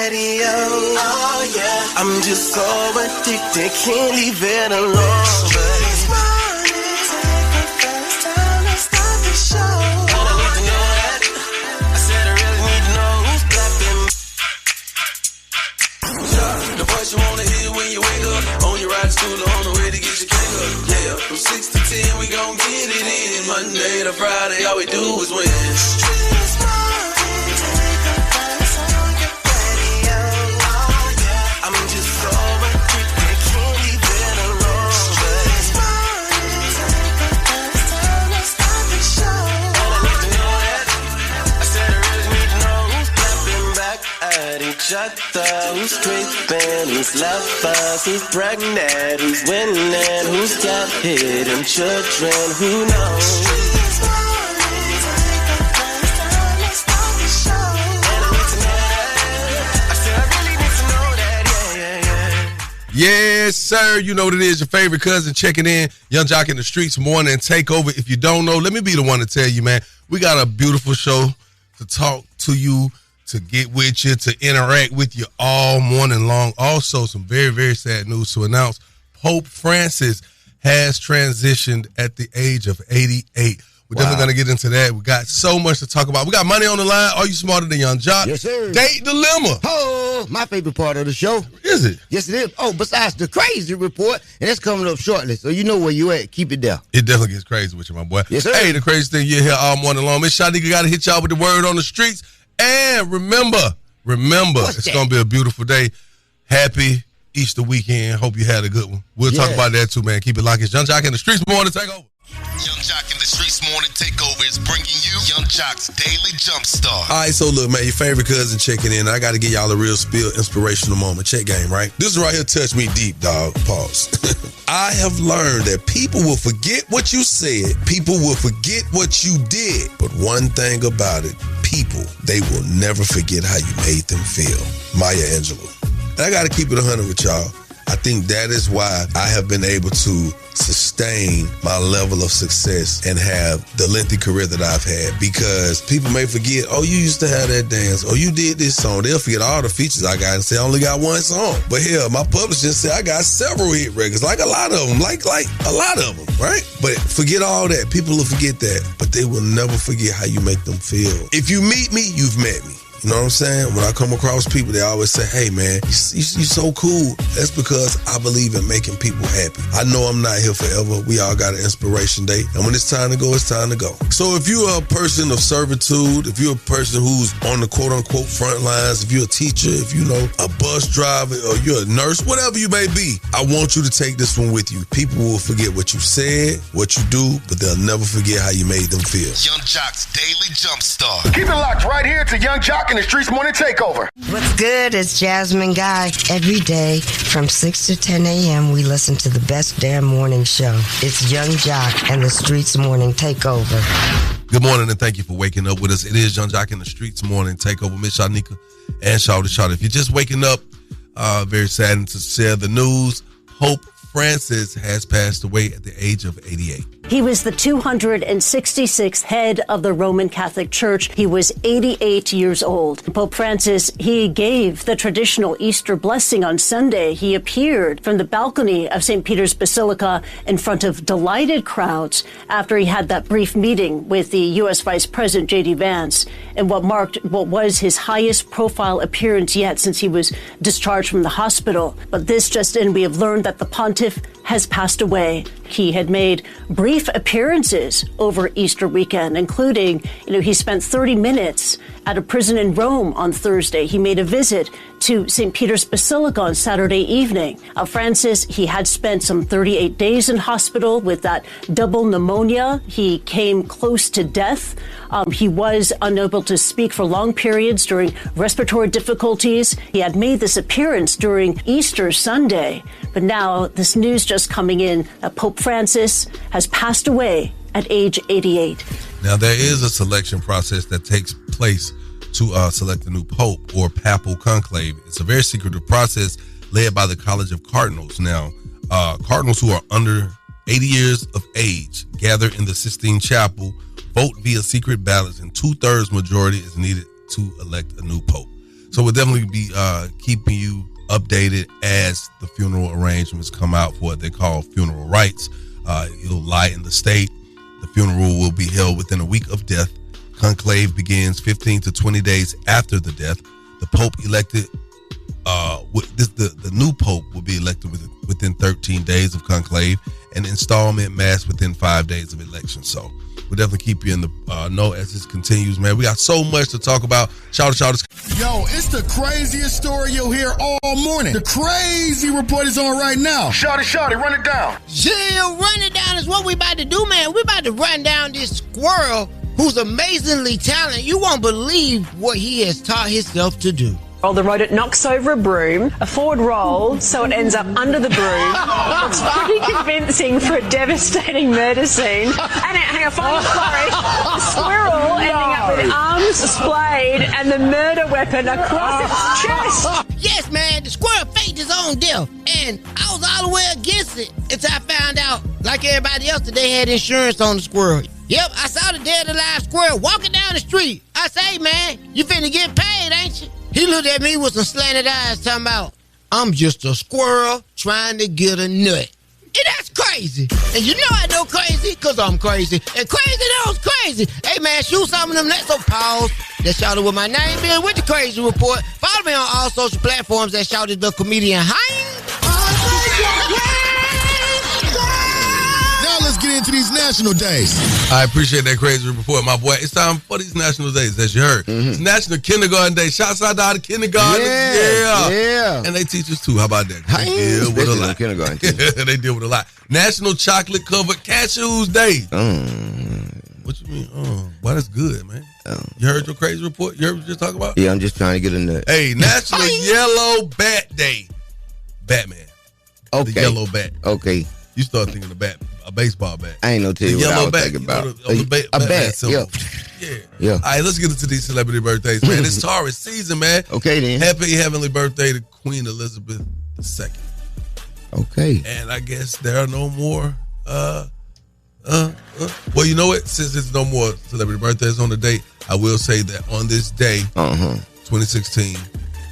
radio. Oh yeah, I'm just so addicted, can't leave it alone. This morning, take the first time to start the show. I don't need to know that. I said I really need to know who's clapping. The voice you wanna hear when you wake up, on your ride to school or on the way to get your cake up. Yeah, from 6 to 10 we gon' get it in. Monday to Friday, all we do is win. Who's creeping, who's lovers, who's pregnant, who's winning, who's got hidden children, who knows? Yes, sir. You know what it is. Your favorite cousin checking in. Young Jock in the Streetz morning takeover. If you don't know, let me be the one to tell you, man. We got a beautiful show to talk to you, to get with you, to interact with you all morning long. Also, some very, very sad news to announce. Pope Francis has transitioned at the age of 88. We're definitely going to get into that. We got so much to talk about. We got money on the line. Are you smarter than Young Jock? Yes, sir. Date Dilemma. Oh, my favorite part of the show. Is it? Yes, it is. Oh, besides the crazy report, and that's coming up shortly. So you know where you at. Keep it there. It definitely gets crazy with you, my boy. Yes, sir. Hey, the crazy thing, you're here all morning long. Miss Shawty got to hit y'all with the word on the streets. And remember, it's going to be a beautiful day. Happy Easter weekend. Hope you had a good one. We'll talk about that too, man. Keep it locked. It's Young Jock in the Streetz morning takeover. Young Jock in the Streetz morning takeover is bringing you Young Jock's Daily Jumpstart. All right, so look, man, your favorite cousin checking in. I got to give y'all a real spill, inspirational moment. Check game, right? This right here touched me deep, dog. Pause. I have learned that people will forget what you said. People will forget what you did. But one thing about it, people, they will never forget how you made them feel. Maya Angelou. And I got to keep it 100 with y'all. I think that is why I have been able to sustain my level of success and have the lengthy career that I've had, because people may forget, oh, you used to have that dance, or you did this song. They'll forget all the features I got and say I only got one song. But hell, my publisher said I got several hit records, like a lot of them, like a lot of them, right? But forget all that. People will forget that, but they will never forget how you make them feel. If you meet me, you've met me. You know what I'm saying? When I come across people, they always say, hey, man, you're so cool. That's because I believe in making people happy. I know I'm not here forever. We all got an inspiration day. And when it's time to go, it's time to go. So if you're a person of servitude, if you're a person who's on the quote-unquote front lines, if you're a teacher, if you know, a bus driver, or you're a nurse, whatever you may be, I want you to take this one with you. People will forget what you said, what you do, but they'll never forget how you made them feel. Young Jock's Daily Jumpstart. Keep it locked right here to Young Jock in the Streetz morning takeover. What's good? It's Jasmine Guy. Every day from 6 to 10 a.m. we listen to the best damn morning show. It's Young Jock and the Streetz morning takeover. Good morning and thank you for waking up with us. It is Young Jock in the Streetz morning takeover. Miss Shanika and Shawty Shawty. If you're just waking up, very saddened to share the news. Pope Francis has passed away at the age of 88. He was the 266th head of the Roman Catholic Church. He was 88 years old. Pope Francis, he gave the traditional Easter blessing on Sunday. He appeared from the balcony of St. Peter's Basilica in front of delighted crowds after he had that brief meeting with the U.S. Vice President J.D. Vance in what marked what was his highest profile appearance yet since he was discharged from the hospital. But this just in, we have learned that the pontiff has passed away. He had made brief appearances over Easter weekend, including, he spent 30 minutes at a prison in Rome on Thursday. He made a visit to St. Peter's Basilica on Saturday evening. Francis, he had spent some 38 days in hospital with that double pneumonia. He came close to death. He was unable to speak for long periods during respiratory difficulties. He had made this appearance during Easter Sunday. But now this news just coming in that Pope Francis has passed away at age 88. Now, there is a selection process that takes place to select a new pope or papal conclave. It's a very secretive process led by the College of Cardinals. Now, cardinals who are under 80 years of age gather in the Sistine Chapel, vote via secret ballots, and 2/3 majority is needed to elect a new pope. So we'll definitely be keeping you updated as the funeral arrangements come out for what they call funeral rites. It'll lie in the state. The funeral will be held within a week of death. Conclave begins 15 to 20 days after the death. The Pope elected, the new Pope will be elected within 13 days of conclave, and installment mass within 5 days of election. So we'll definitely keep you in the know as this continues, man. We got so much to talk about. Shawty Shawty. Yo, it's the craziest story you'll hear all morning. The crazy report is on right now. Shawty Shawty, run it down. Yeah, run it down is what we about to do, man. We about to run down this squirrel who's amazingly talented. You won't believe what he has taught himself to do. Well, the rodent knocks over a broom, a forward roll, so it ends up under the broom. It's pretty convincing for a devastating murder scene. And hang on, final story. The squirrel ending up with arms splayed and the murder weapon across its chest. Yes, man, the squirrel faked his own death, and I was all the way against it until I found out, like everybody else, that they had insurance on the squirrel. Yep, I saw the dead alive squirrel walking down the street. I say, man, you finna get paid, ain't you? He looked at me with some slanted eyes talking about, I'm just a squirrel trying to get a nut. And that's crazy. And you know I know crazy because I'm crazy. And crazy knows crazy. Hey, man, shoot some of them nuts. So pause. That's Shawty with my name being with the Crazy Report. Follow me on all social platforms at Shawty the Comedian Now let's get into these national days. I appreciate that Crazy Report, my boy. It's time for these national days, as you heard. It's National Kindergarten Day. Shouts out to all the kindergartens. Yeah. And they teachers too. How about that? They deal with a lot. Kindergarten. They deal with a lot. National Chocolate Covered Cashews Day. What you mean? Well, that's good, man. You heard your Crazy Report? You heard what you're talking about? Yeah, I'm just trying to get a nut. Hey, National Yellow Bat Day. Batman. Okay. The yellow bat. Okay. You start thinking of a baseball bat. I ain't no tell you what I was thinking about. A bat, yeah. All right, let's get into these celebrity birthdays, man. It's Tory season, man. Okay, then. Happy heavenly birthday to Queen Elizabeth II. Okay. And I guess there are no more, well, you know what? Since there's no more celebrity birthdays on the date, I will say that on this day, 2016,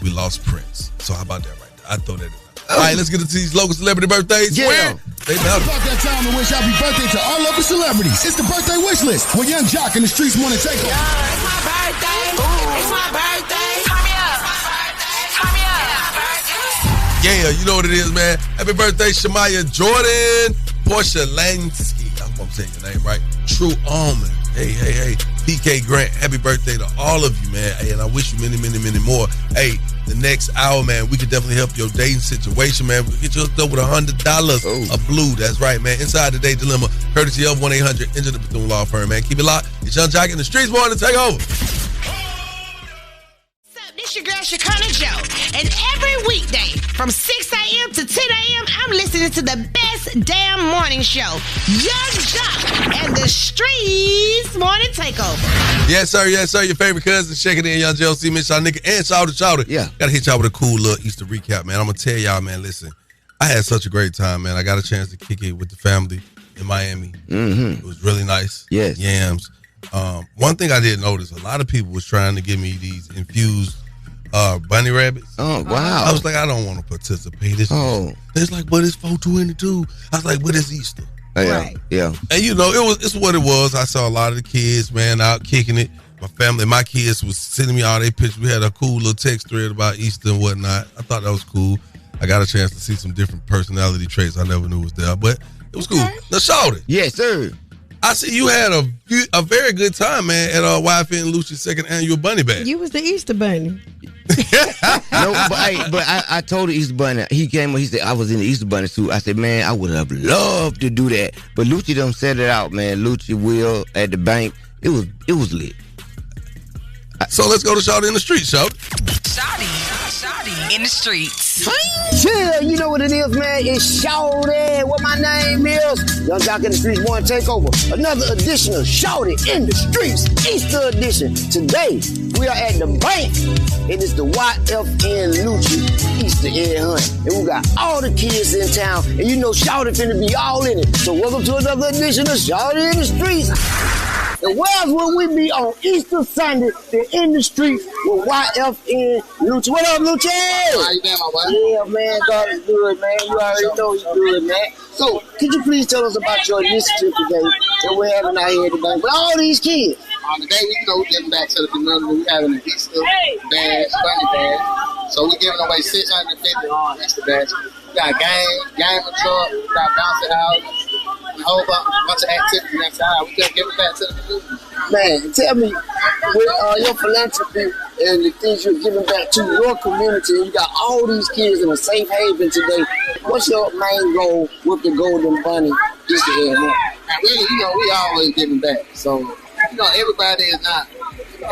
we lost Prince. So how about that right there? I throw that in. All right, let's get into these local celebrity birthdays. Yeah. They matter. It's about that time to wish happy birthday to our local celebrities. It's the birthday wish list with Young Jock and the Streetz Morning Takeover. It's my birthday. It's my birthday. Turn me up. Turn me up. Yeah, you know what it is, man. Happy birthday, Shamaya Jordan, Portia Lansky. I hope I'm saying your name right. True Almond. Hey. PK Grant, happy birthday to all of you, man. Hey, and I wish you many, many, many more. Hey, the next hour, man, we could definitely help your dating situation, man. We'll get you hooked up with $100 of blue. That's right, man. Inside the Date Dilemma, courtesy of 1-800 Enter the Bethune Law Firm, man. Keep it locked. It's Young Jock in the Streetz Morning Takeover. This your girl Shakana Joe, and every weekday from 6 a.m. to 10 a.m. I'm listening to the best damn morning show, Young Jock and the Streetz Morning Takeover. Yes, sir. Your favorite cousin, checking in, Young Joe, C. Miss Y'all nigga, and Shawty. Yeah. Gotta hit y'all with a cool little Easter recap, man. I'm gonna tell y'all, man, listen, I had such a great time, man. I got a chance to kick it with the family in Miami. It was really nice. Yes. Yams. One thing I did notice, a lot of people was trying to give me these infused bunny rabbits. Oh, wow. I was like, I don't want to participate. It's like, but it's 422. I was like, but it's Easter. Yeah. And you know, it's what it was. I saw a lot of the kids, man, out kicking it. My kids was sending me all their pictures. We had a cool little text thread about Easter and whatnot. I thought that was cool. I got a chance to see some different personality traits I never knew was there, but it was cool. Now, Shawty. Yes, sir. I see you had a very good time, man, at YFN Lucci's second annual Bunny Bag. You was the Easter Bunny. No, but I told the Easter Bunny. He came up, he said, I was in the Easter Bunny suit. I said, man, I would have loved to do that. But Lucci done set it out, man. Lucci, Will, at the bank. It was lit. So let's go to Shawty in the streets, Shawty. Shawty in the streets. Yeah, you know what it is, man. It's Shawty. What my name is. Young Jock in the Streetz Morning Takeover. Another edition of Shawty in the Streets. Easter edition. Today, we are at the bank. It is the YFN Lucci Easter egg hunt. And we got all the kids in town. And you know Shawty finna be all in it. So welcome to another edition of Shawty in the Streets. And where else will we be on Easter Sunday than in the streets with YFN Lucci? What up, Lucci? How you been, my boy? Yeah, man, God is good, man. You already know he's good, man. So, could you please tell us about your initiative today that we're having out here today with all these kids? Today, we're giving back to the community. We're having an Easter bash, funny bash. So we're giving away 650 on Easter bash. We got game of truck, we got bouncy house, a whole bunch of activities inside. We're going to give it back to the community. Man, tell me, with your philanthropy and the things you're giving back to your community, you got all these kids in a safe haven today. What's your main goal with the Golden Bunny Easter egg hunt? Really, we always giving back. So, everybody is not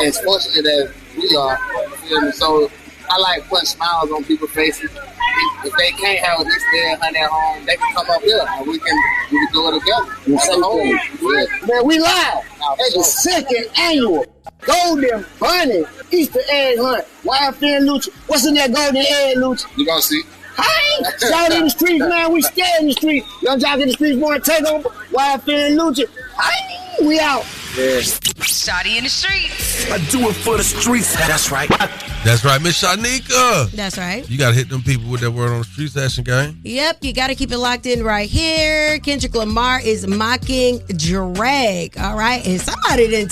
as fortunate as we are. You know? So, I like putting smiles on people's faces. If they can't have an Easter egg hunt at home, they can come up here and we can do it together. As a whole. Yeah. Man, we live at the second annual Golden Bunny Easter egg hunt. YFN Lucci. What's in that golden egg, Lucci? You gonna see? Hey, Shawty in the streets, man. We stay in the streets. Young Jock in the streets, want to take over. YFN Lucci. Hey, we out. Yeah. Shawty in the streets. I do it for the streets. That's right. That's right, Miss Shanika. That's right. You got to hit them people with that word on the streets action game. Yep, you got to keep it locked in right here. Kendrick Lamar is mocking Drake. All right, and somebody done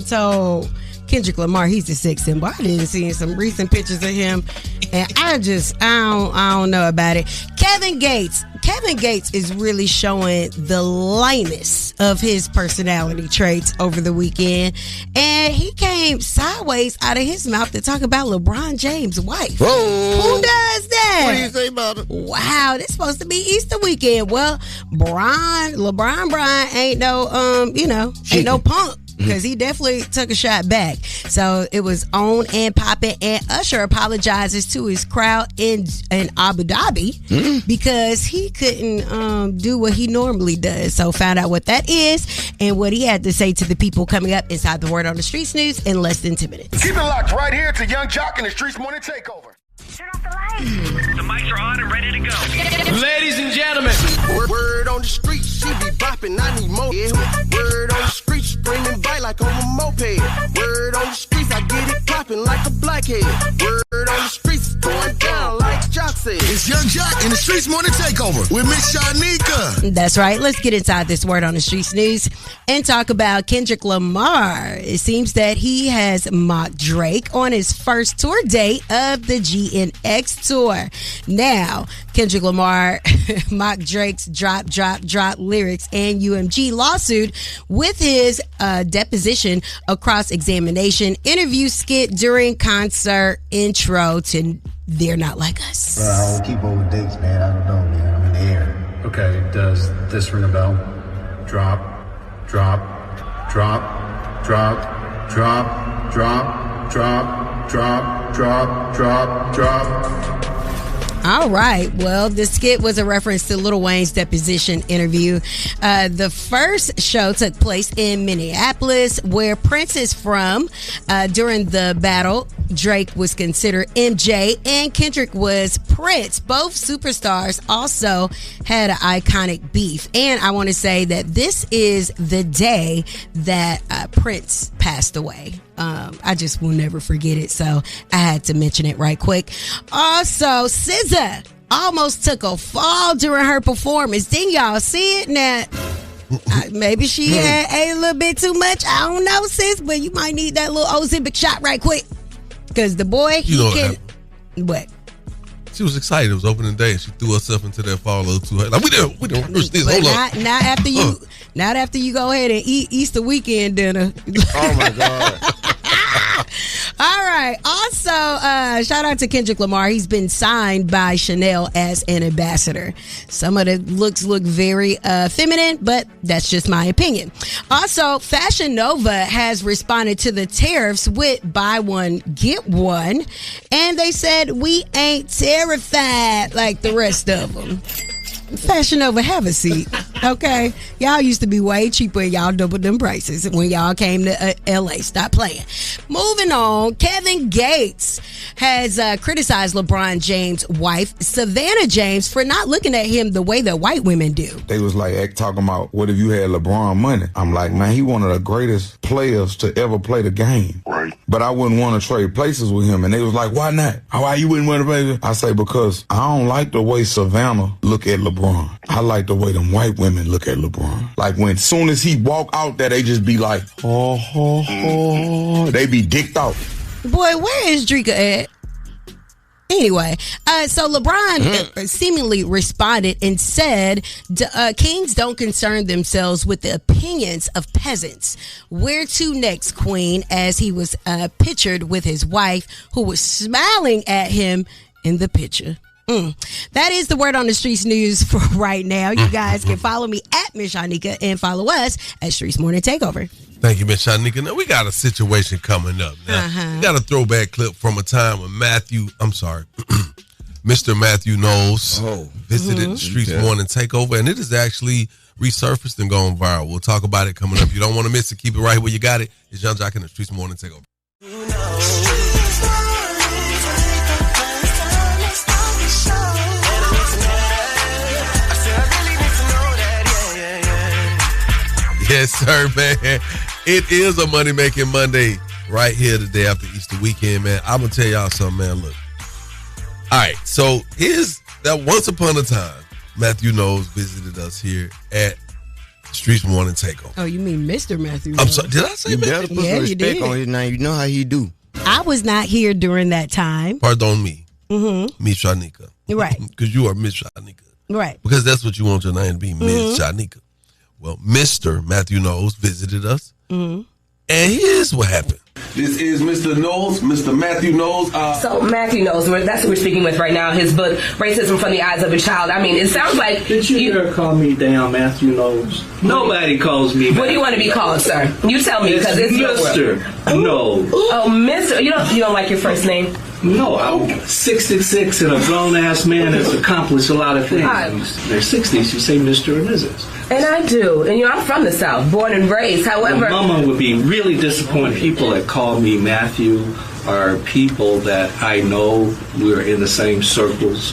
told Kendrick Lamar he's the sex symbol. I didn't see some recent pictures of him, and I don't know about it. Kevin Gates is really showing the lamest of his personality traits over the weekend, and he came sideways out of his mouth to talk about LeBron James' wife. Whoa. Who does that? What do you say about it? Wow, this supposed to be Easter weekend. Well, LeBron Bryant ain't no punk. Because he definitely took a shot back. So it was on and popping. And Usher apologizes to his crowd in Abu Dhabi because he couldn't do what he normally does. So found out what that is and what he had to say to the people coming up inside the Word on the Streets news in less than 10 minutes. Keep it locked right here to Young Jock and the Streetz Morning Takeover. Turn off the lights. The mics are on and ready to go. Ladies and gentlemen. Word on the street, she be bopping, I need more. Yeah. Word on the street, screaming bite like on a moped. Word on the streets, I get it popping like a blackhead. Word on the streets, going down like Jock said. It's Young Jock and the Streetz Morning Takeover with Miss Shanika. That's right. Let's get inside this Word on the Streets news and talk about Kendrick Lamar. It seems that he has mocked Drake on his first tour date of the GNX tour. Now, Kendrick Lamar mocked Drake's drop lyrics and UMG lawsuit with his deposition, a cross-examination interview skit during concert intro to They're Not Like Us. Bro, I don't keep up with dates, man. I don't know, man. I'm in the air. Okay, does this ring a bell? Drop, drop, drop, drop, drop, drop, drop, drop, drop, drop, drop. All right. Well, the skit was a reference to Lil Wayne's deposition interview. The first show took place in Minneapolis, where Prince is from. During the battle, Drake was considered MJ and Kendrick was Prince. Both superstars also had an iconic beef. And I want to say that this is the day that Prince passed away. I just will never forget it, so I had to mention it right quick. Also, SZA almost took a fall during her performance. Didn't y'all see it? Now, maybe she had ate a little bit too much. I don't know, sis, but you might need that little Ozempic shot right quick. Because the boy, what? She was excited. It was opening day. She threw herself into that fall a little too hard. Like, we didn't rehearse this. Hold up. Not after you go ahead and eat Easter weekend dinner. Oh my God. All right. Also, shout out to Kendrick Lamar. He's been signed by Chanel as an ambassador. Some of the looks look very feminine, but that's just my opinion. Also, Fashion Nova has responded to the tariffs with buy one, get one. And they said, we ain't terrified like the rest of them. Fashion Nova, have a seat. Okay, y'all used to be way cheaper. Y'all doubled them prices when y'all came to LA. Stop playing. Moving on, Kevin Gates has criticized LeBron James' wife, Savannah James, for not looking at him the way that white women do. They was like talking about, what if you had LeBron money? I'm like, man, he one of the greatest players to ever play the game. Right. But I wouldn't want to trade places with him. And they was like, why not? Why you wouldn't want to play? I say, because I don't like the way Savannah look at LeBron. I like the way them white women look at LeBron. Like when soon as he walk out there, they just be like, oh. They be dicked out. Boy, where is Drika at? Anyway, so LeBron seemingly responded and said, kings don't concern themselves with the opinions of peasants. Where to next, Queen? As he was pictured with his wife, who was smiling at him in the picture. That is the word on the Streets news for right now. You guys can follow me at Miss Shanika and follow us at Streets Morning Takeover. Thank you, Miss Shanika. Now, we got a situation coming up. Now, we got a throwback clip from a time when Mr. Matthew Knowles visited the Streets Morning Takeover, and it has actually resurfaced and gone viral. We'll talk about it coming up. You don't want to miss it. Keep it right where you got it. It's Young Jock in the Streets Morning Takeover. Yes, sir, man. It is a Money Makin Monday right here the day after Easter weekend, man. I'm going to tell y'all something, man. Look. All right, so here's that once upon a time, Matthew Knowles visited us here at Streets Morning Takeover. Oh, you mean Mr. Matthew Knowles? I'm sorry, did I say Matthew? You better put some respect on his name. You know how he do. I was not here during that time. Pardon me. Miss Shanika. Right. Because you are Miss Shanika. Right. Because that's what you want your name to be, Miss Shanika. Well, Mr. Matthew Knowles visited us, and here's what happened. This is Mr. Knowles, Mr. Matthew Knowles. So Matthew Knowles, that's who we're speaking with right now. His book, Racism from the Eyes of a Child. I mean, it sounds like... Did you ever call me damn Matthew Knowles? Nobody calls me. What do you want to be called, sir? You tell me, because it's Mr. Knowles. Oh, Mr. You don't like your first name? No, I'm 6'6", and a grown-ass man has accomplished a lot of things. In their 60s, you say Mr. or Mrs. And I do. And, I'm from the South, born and raised. However... Well, Mama would be really disappointed. People that call me Matthew are people that I know. We're in the same circles,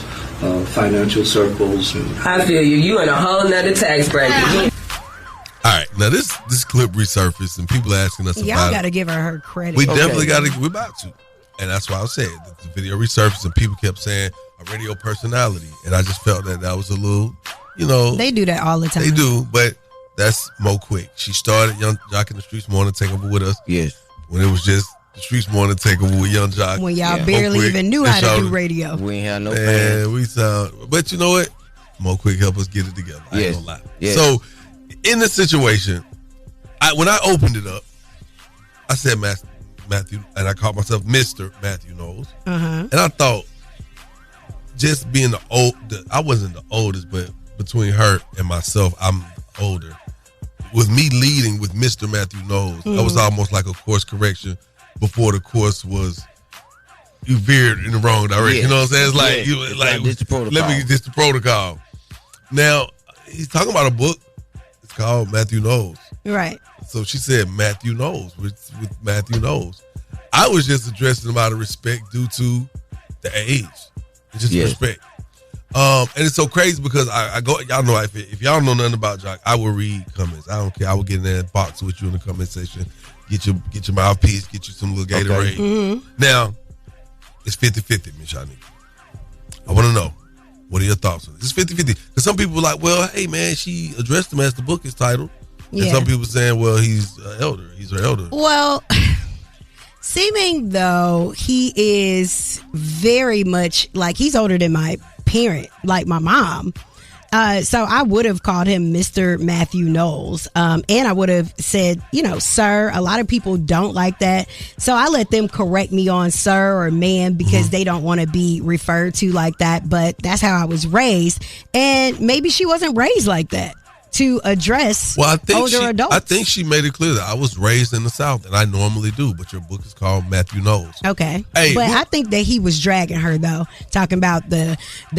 financial circles. And I feel you. You in a whole nother tax bracket. All right, now this clip resurfaced, and people are asking us about it. Y'all got to give her credit. We definitely got to. We're about to. And that's why I said the video resurfaced, and people kept saying a radio personality, and I just felt that was a little, They do that all the time. They do, but that's Mo Quick. She started Young Jock in the Streets Morning Takeover with us. Yes. When it was just the Streets Morning Takeover with Young Jock. When y'all barely even knew how to do radio. We ain't had no fans. We sound, but you know what? Mo Quick helped us get it together. I ain't gonna lie. Yes. So in the situation, when I opened it up, I said Matthew, and I called myself Mr. Matthew Knowles. And I thought, just being I wasn't the oldest, but between her and myself, I'm older. With me leading with Mr. Matthew Knowles, that was almost like a course correction before the course was, you veered in the wrong direction. You know what I'm saying? It's like, let me get the protocol. Now, he's talking about a book. It's called Matthew Knowles. Right. So she said Matthew Knowles with Matthew Knowles. I was just addressing him out of respect due to the age. It's just respect. And it's so crazy because I go, y'all know, if y'all know nothing about Jock, I will read comments. I don't care. I will get in that box with you in the comment section. Get your mouthpiece, get you some little Gatorade. Now, it's 50-50, Miss Shanika. I want to know, what are your thoughts on this? It's 50-50. Because some people are like, well, hey, man, she addressed him as the book is titled. And some people saying, well, he's an elder. He's her elder. Well, seeming though, he is very much like he's older than my parent, like my mom. So I would have called him Mr. Matthew Knowles. And I would have said, sir. A lot of people don't like that. So I let them correct me on sir or man because they don't want to be referred to like that. But that's how I was raised. And maybe she wasn't raised like that. to address older adults. I think she made it clear that I was raised in the South, and I normally do, but your book is called Matthew Knows. Okay. Hey, but I think that he was dragging her, though, talking about the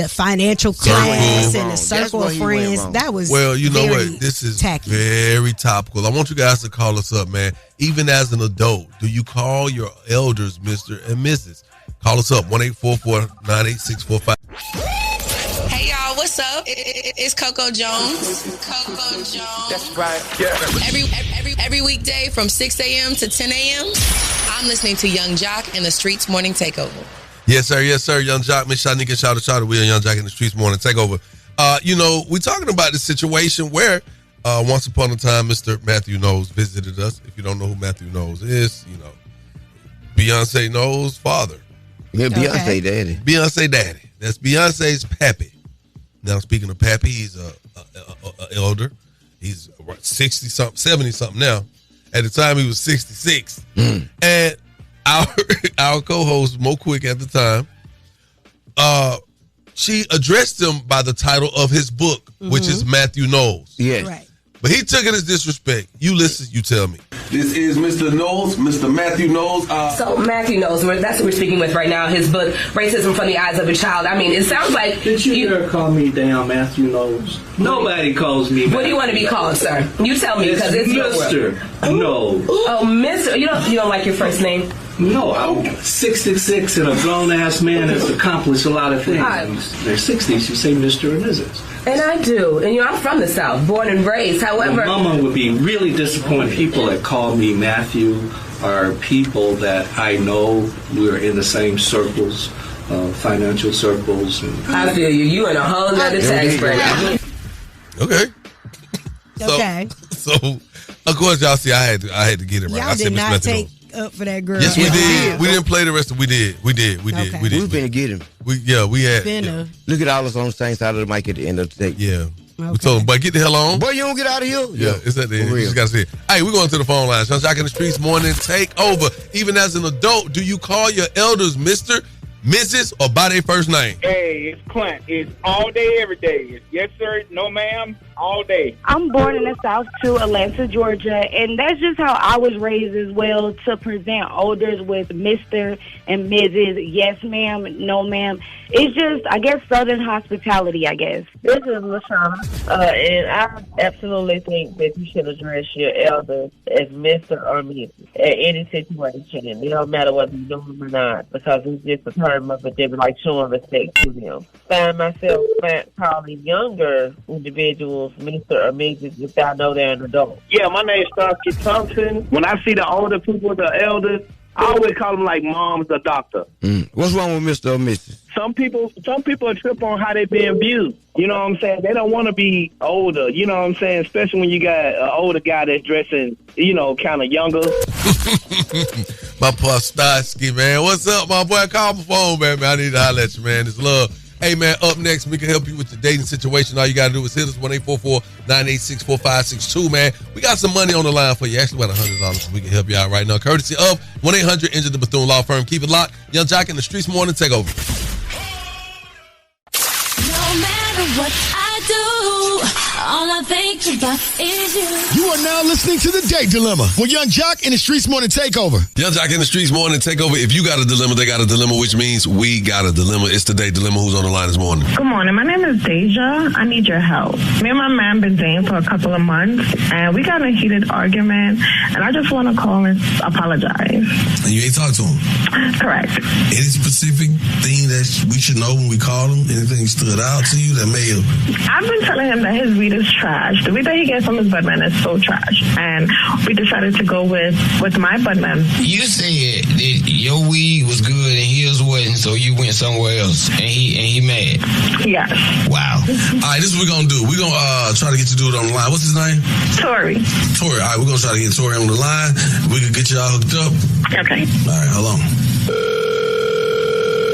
financial class and the circle of friends. That was well, you know what? This is tacky. Very topical. I want you guys to call us up, man. Even as an adult, do you call your elders Mr. and Mrs.? Call us up, 1-844-986-45. Hey, y'all, what's up? It's Coco Jones. That's right. Yeah. Every weekday from 6 a.m. to 10 a.m., I'm listening to Young Jock and the Streetz Morning Takeover. Yes, sir. Yes, sir. Young Jock, Miss Shanika, Shawty Shawty. We are Young Jock in the Streetz Morning Takeover. We're talking about the situation where once upon a time, Mr. Matthew Knowles visited us. If you don't know who Matthew Knowles is, Beyonce Knowles' father. Yeah, Beyonce daddy. Beyonce daddy. That's Beyonce's pappy. Now, speaking of pappy, he's a elder. He's 60-something, 70-something now. At the time, he was 66. And our co-host, Mo Quick at the time, she addressed him by the title of his book, which is Matthew Knowles. Yes. Right. But he took it as disrespect. You listen, you tell me. This is Mr. Knowles, Mr. Matthew Knowles. So Matthew Knowles, that's what we're speaking with right now. His book, Racism from the Eyes of a Child. I mean, it sounds like... Did you ever call me damn Matthew Knowles? Nobody calls me. What do you want to be called, sir? You tell me, because it's Mr. Knowles. Oh, Mr. You don't like your first name? No, I'm 66 and a grown-ass man that's accomplished a lot of things. They're 60s, you say Mr. and Mrs. And I do. And, I'm from the South, born and raised. However... Well, Mama would be really disappointed. People that call me Matthew are people that I know we're in the same circles, financial circles. I feel you. You in a whole nother tax bracket. Okay. Okay. So, of course, y'all see, I had to get it right. Y'all did not take up for that girl. Yes, we did. We didn't play the rest of. We did. We did. We finna get him. We had. Yeah. Look at all us on the same side of the mic at the end of the day. Yeah. Okay. We told him, but get the hell on. Boy, you don't get out of here. Yeah, it's at the end. You just got to see it. Hey, we're going to the phone lines. Young Jock in the Streetz Morning Takeover. Even as an adult, do you call your elders Mr., Mrs., or by their first name? Hey, it's Clint. It's all day, every day. It's yes, sir, no, ma'am, all day. I'm born in the South too, Atlanta, Georgia, and that's just how I was raised as well, to present elders with Mr. and Mrs., yes, ma'am, no, ma'am. It's just, I guess, Southern hospitality, I guess. This is LaShawn, and I absolutely think that you should address your elders as Mr. or Mrs. at any situation. It don't matter whether you know them or not, because it's just a term of a different, like showing respect to them. Find myself calling younger individuals Mr. or Mrs. if I know they're an adult. Yeah, my name's Starsky Thompson. When I see the older people, the elders, I always call them like moms or doctor. What's wrong with Mr. or Mrs.? Some people trip on how they being viewed. You know what I'm saying? They don't want to be older. You know what I'm saying? Especially when you got an older guy that's dressing, kind of younger. My boy Starsky, man. What's up, my boy? Call my phone, man. I need to holler at you, man. It's love. Hey, man, up next, we can help you with your dating situation. All you got to do is hit us, 1-844-986-4562, man. We got some money on the line for you. Actually, about $100, so we can help you out right now. Courtesy of 1-800-INJURED the Bethune Law Firm. Keep it locked. Young Jock in the Streetz Morning Takeover. No matter what I do, all I think about is you. You are now listening to The Date Dilemma with Young Jock in the Streetz Morning Takeover. Young Jock in the Streetz Morning Takeover. If you got a dilemma, they got a dilemma, which means we got a dilemma. It's The Date Dilemma. Who's on the line this morning? Good morning. My name is Deisha. I need your help. Me and my man been dating for a couple of months, and we got in a heated argument, and I just want to call and apologize. And you ain't talked to him? Correct. Any specific thing that we should know when we call him? Anything stood out to you that may have... I've been telling him that his weed is trash. The weed that he gets from his budman is so trash. And we decided to go with my budman. You said that your weed was good and his wasn't, so you went somewhere else. And he mad. Yes. Wow. All right, this is what we're going to do. We're going to try to get you to do it on the line. What's his name? Tory. Tory. All right, we're going to try to get Tory on the line. We can get y'all hooked up. Okay. All right, hold on.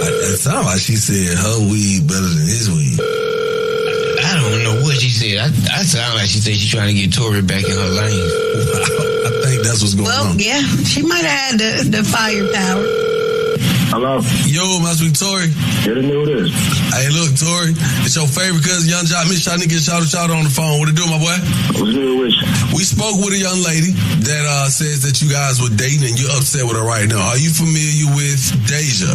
It sounds like she said her weed better than his weed. I don't know what she said. I sound like she said she's trying to get Tory back in her lane. I think that's what's going on. Well, yeah, she might have had the firepower. Hello? Yo, my sweet Tory. Yeah, they knew this. Hey, look, Tory, it's your favorite cousin, Young Jock, Miss Shawty and Shawty Shawty on the phone. What it do, my boy? What's new with you? We spoke with a young lady that says that you guys were dating and you're upset with her right now. Are you familiar with Deisha?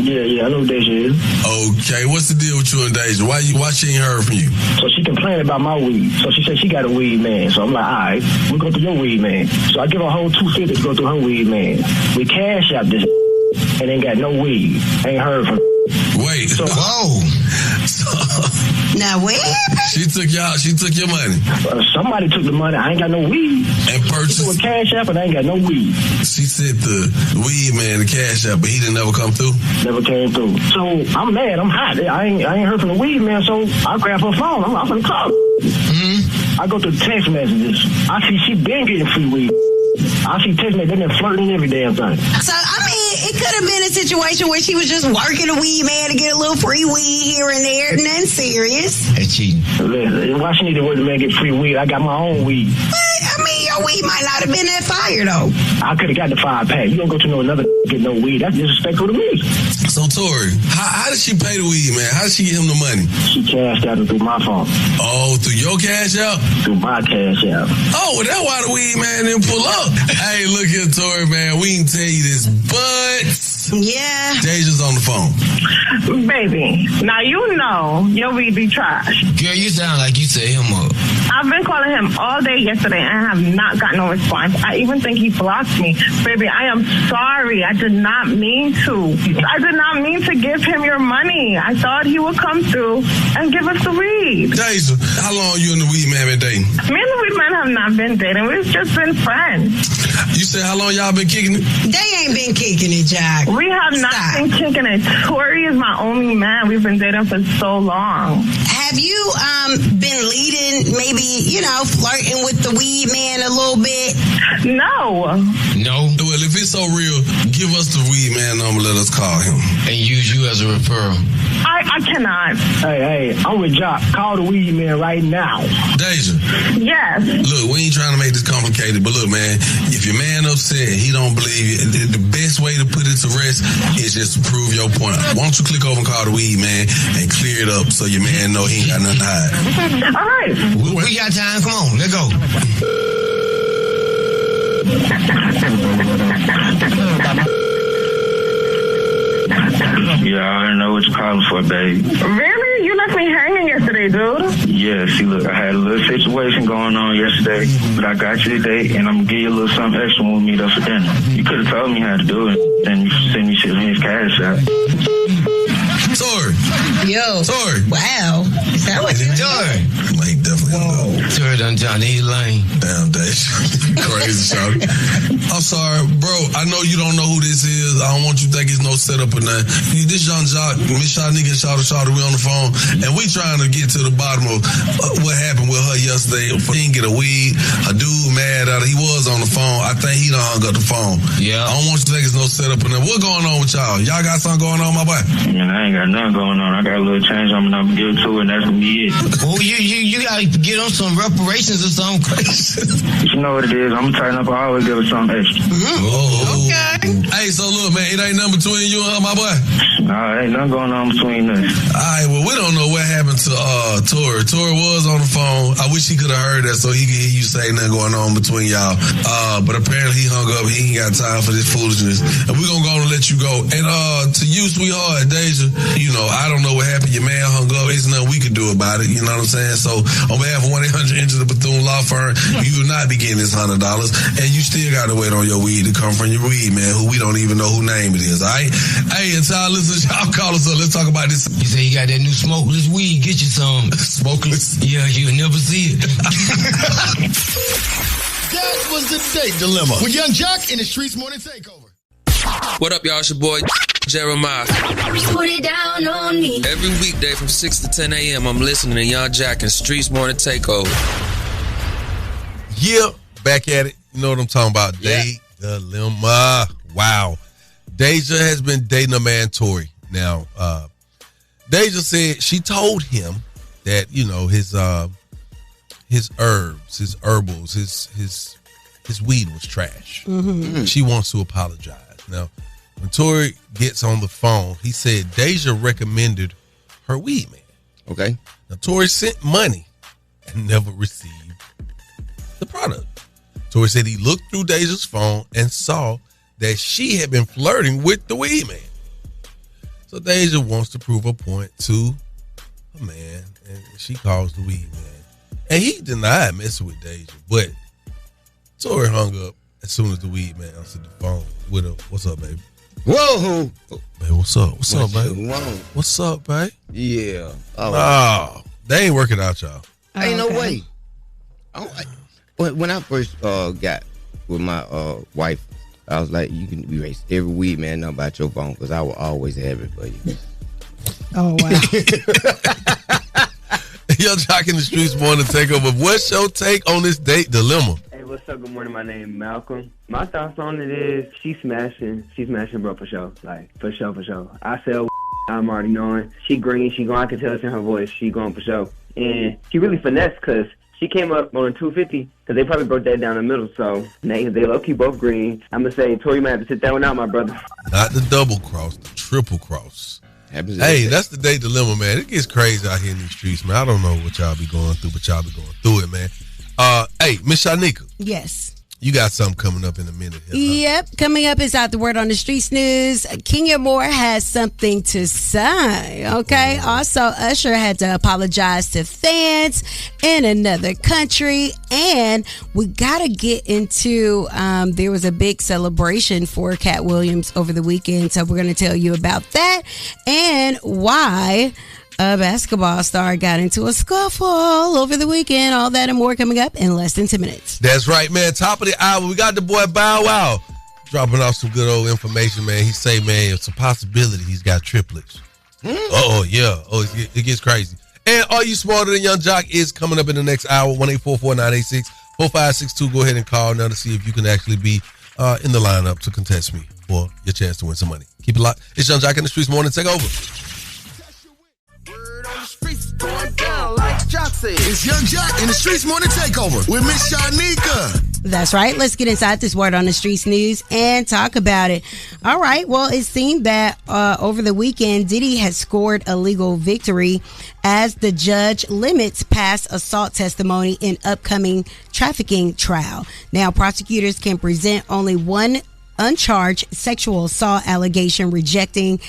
Yeah, I know who Deisha is. Okay, what's the deal with you and Deisha? Why she ain't heard from you? So she complained about my weed. So she said she got a weed man. So I'm like, all right, we'll go through your weed man. So I give her a whole $250 to go through her weed man. We cash out this and ain't got no weed. Ain't heard from. Wait. So, Now wait. She took your money. Somebody took the money. I ain't got no weed. And purchased with cash app, and I ain't got no weed. She sent the weed man the cash app, but he didn't ever come through. Never came through. So I'm mad. I'm hot. I ain't heard from the weed man. So I grab her phone. I'm gonna call. I go to the text messages. I see she been getting free weed. I see text messages. They been flirting every damn thing. So I mean, it could have been a situation where she was just working a weed man to get a little free weed here and there. Nothing serious. That's cheating. Why she need to work to man get free weed? I got my own weed. But I mean, your weed might not have been that fire though. I could have got the 5-pack. You don't go to another get no weed. That's disrespectful to me. So Tory, how did she pay the weed man? How did she get him the money? She cashed out it through my phone. Oh, through your cash out? Through my cash out. Oh, well, that's why the weed man didn't pull up. Hey, look here, Tory, man. We can tell you this, but yeah, Deja's on the phone. Baby, now you know your weed be trash. Girl, you sound like you set him up. I've been calling him all day yesterday and I have not gotten no response. I even think he blocked me. Baby, I am sorry. I did not mean to. I did not mean to give him your money. I thought he would come through and give us the weed. Deja, how long you and the weed man been dating? Me and the weed man have not been dating. We've just been friends. You said how long y'all been kicking it? They ain't been kicking it, Jack. We have not been kicking it. Tory is my only man. We've been dating for so long. Have you been leading, maybe, flirting with the weed man a little bit? No. Well, if it's so real, give us the weed man number. Let us call him and use you as a referral. I cannot. Hey, I'm with Jock. Call the weed man right now. Deja. Yes. Look, we ain't trying to make this complicated, but look, man, if your man upset, he don't believe you, the best way to put it to rest is just to prove your point. Why don't you click over and call the weed man and clear it up so your man know he ain't got nothing to hide. All right. We got time. Come on, let's go. Yeah, I already know what you're calling for, babe. Really? You left me hanging yesterday, dude. Yeah, see, look, I had a little situation going on yesterday, but I got you today, and I'm going to give you a little something extra when we meet up for dinner. You could have told me how to do it, and you send me shit in his cash out. Tory. Yo. Tory. Wow. Is that what you're doing? Like, definitely. Tory done John E. Lane. Damn, Dash. Crazy, Shawty. I'm sorry, bro. I know you don't know who this is. I don't want you to think it's no setup or nothing. This Young Jock, Miss Shawty and Shawty Shawty, we on the phone, and we trying to get to the bottom of what happened with her yesterday. He didn't get a weed. A dude mad at her. He was on the phone. I think he done hung up the phone. Yeah. I don't want you to think it's no setup or nothing. What going on with y'all? Y'all got something going on, my boy? Man, I ain't got nothing going on. I got a little change I'm gonna give it to her, and that's gonna be it. Oh, you gotta get on some reparations or something crazy. You know what it is. I'm gonna tighten up. I always give her something extra. Oh. Okay. Hey, so look, man, it ain't nothing between you and her, my boy? Nah, ain't nothing going on between us. All right, well, we don't know what happened to Tory. Tory was on the phone. I wish he could have heard that so he could hear you say nothing going on between y'all. But apparently he hung up. He ain't got time for this foolishness. And we're gonna go and let you go. And to you, sweetheart, Deja, I don't know what happened. Your man hung up. There's nothing we could do about it. You know what I'm saying? So on behalf of 1-800-INJURED, the Bethune Law Firm, you will not be getting this $100. And you still got to wait on your weed to come from your weed man, who we don't even know who name it is. All right? Hey, until I listen, y'all call us up. Let's talk about this. You say you got that new smokeless weed. Get you some. Smokeless? Yeah, you'll never see it. That was the date dilemma with Young Jock and the Streetz Morning Takeover. What up, y'all? It's your boy Jeremiah. Put it down on me. Every weekday from 6 to 10 a.m. I'm listening to Young Jock and Streetz Morning Takeover. Yeah, back at it. You know what I'm talking about. Date dilemma. Wow. Deja has been dating a man, Tory. Now, Deja said she told him that, his herbs, his herbals, his weed was trash. Mm-hmm. She wants to apologize. Now, when Tory gets on the phone, he said Deisha recommended her weed man. Okay. Now, Tory sent money and never received the product. Tory said he looked through Deisha's phone and saw that she had been flirting with the weed man. So Deisha wants to prove a point to a man, and she calls the weed man. And he denied messing with Deisha, but Tory hung up as soon as the weed man answered the phone with her. What's up, baby? Whoa! Baby, what's up? What's up, baby? What's up, babe? Yeah. Oh, they ain't working out, y'all. Ain't no way. When I first got with my wife, I was like, you can erase every weed man number out your phone because I will always have it for you. Oh, wow. Yo, Jock in the Streets morning takeover. What's your take on this date dilemma? Hey, what's up? Good morning. My name is Malcolm. My thoughts on it is she's smashing, bro, for sure. Like, for sure. I sell I'm already knowing. She green, she going, I can tell it's in her voice. She going for sure. And she really finessed because she came up on a 250 because they probably broke that down the middle. So they low-key both green. I'm going to say, Tory, you might have to sit that one out, my brother. Not the double cross, the triple cross. Hey, that's the day dilemma, man. It gets crazy out here in these streets, man. I don't know what y'all be going through, but y'all be going through it, man. Hey, Miss Shanika. Yes. You got something coming up in a minute here, huh? Yep. Coming up is Out the Word on the Streets News. Kenya Moore has something to say. Okay. Also, Usher had to apologize to fans in another country. And we got to get into, there was a big celebration for Cat Williams over the weekend. So we're going to tell you about that and why a basketball star got into a scuffle over the weekend. All that and more coming up in less than 10 minutes. That's right, man. Top of the hour, we got the boy Bow Wow dropping off some good old information, man. He say, man, it's a possibility he's got triplets. Oh, yeah. Oh, it gets crazy. And Are You Smarter Than Young Jock is coming up in the next hour, 1-844-986-4562. Go ahead and call now to see if you can actually be in the lineup to contest me for your chance to win some money. Keep it locked. It's Young Jock in the Streets morning. Take over. Going down like Jock said. It's Young Jock in the Streets morning takeover with Miss Shanika. That's right. Let's get inside this Word on the Streets news and talk about it. All right. Well, it seemed that over the weekend, Diddy has scored a legal victory as the judge limits past assault testimony in upcoming trafficking trial. Now, prosecutors can present only one uncharged sexual assault allegation, rejecting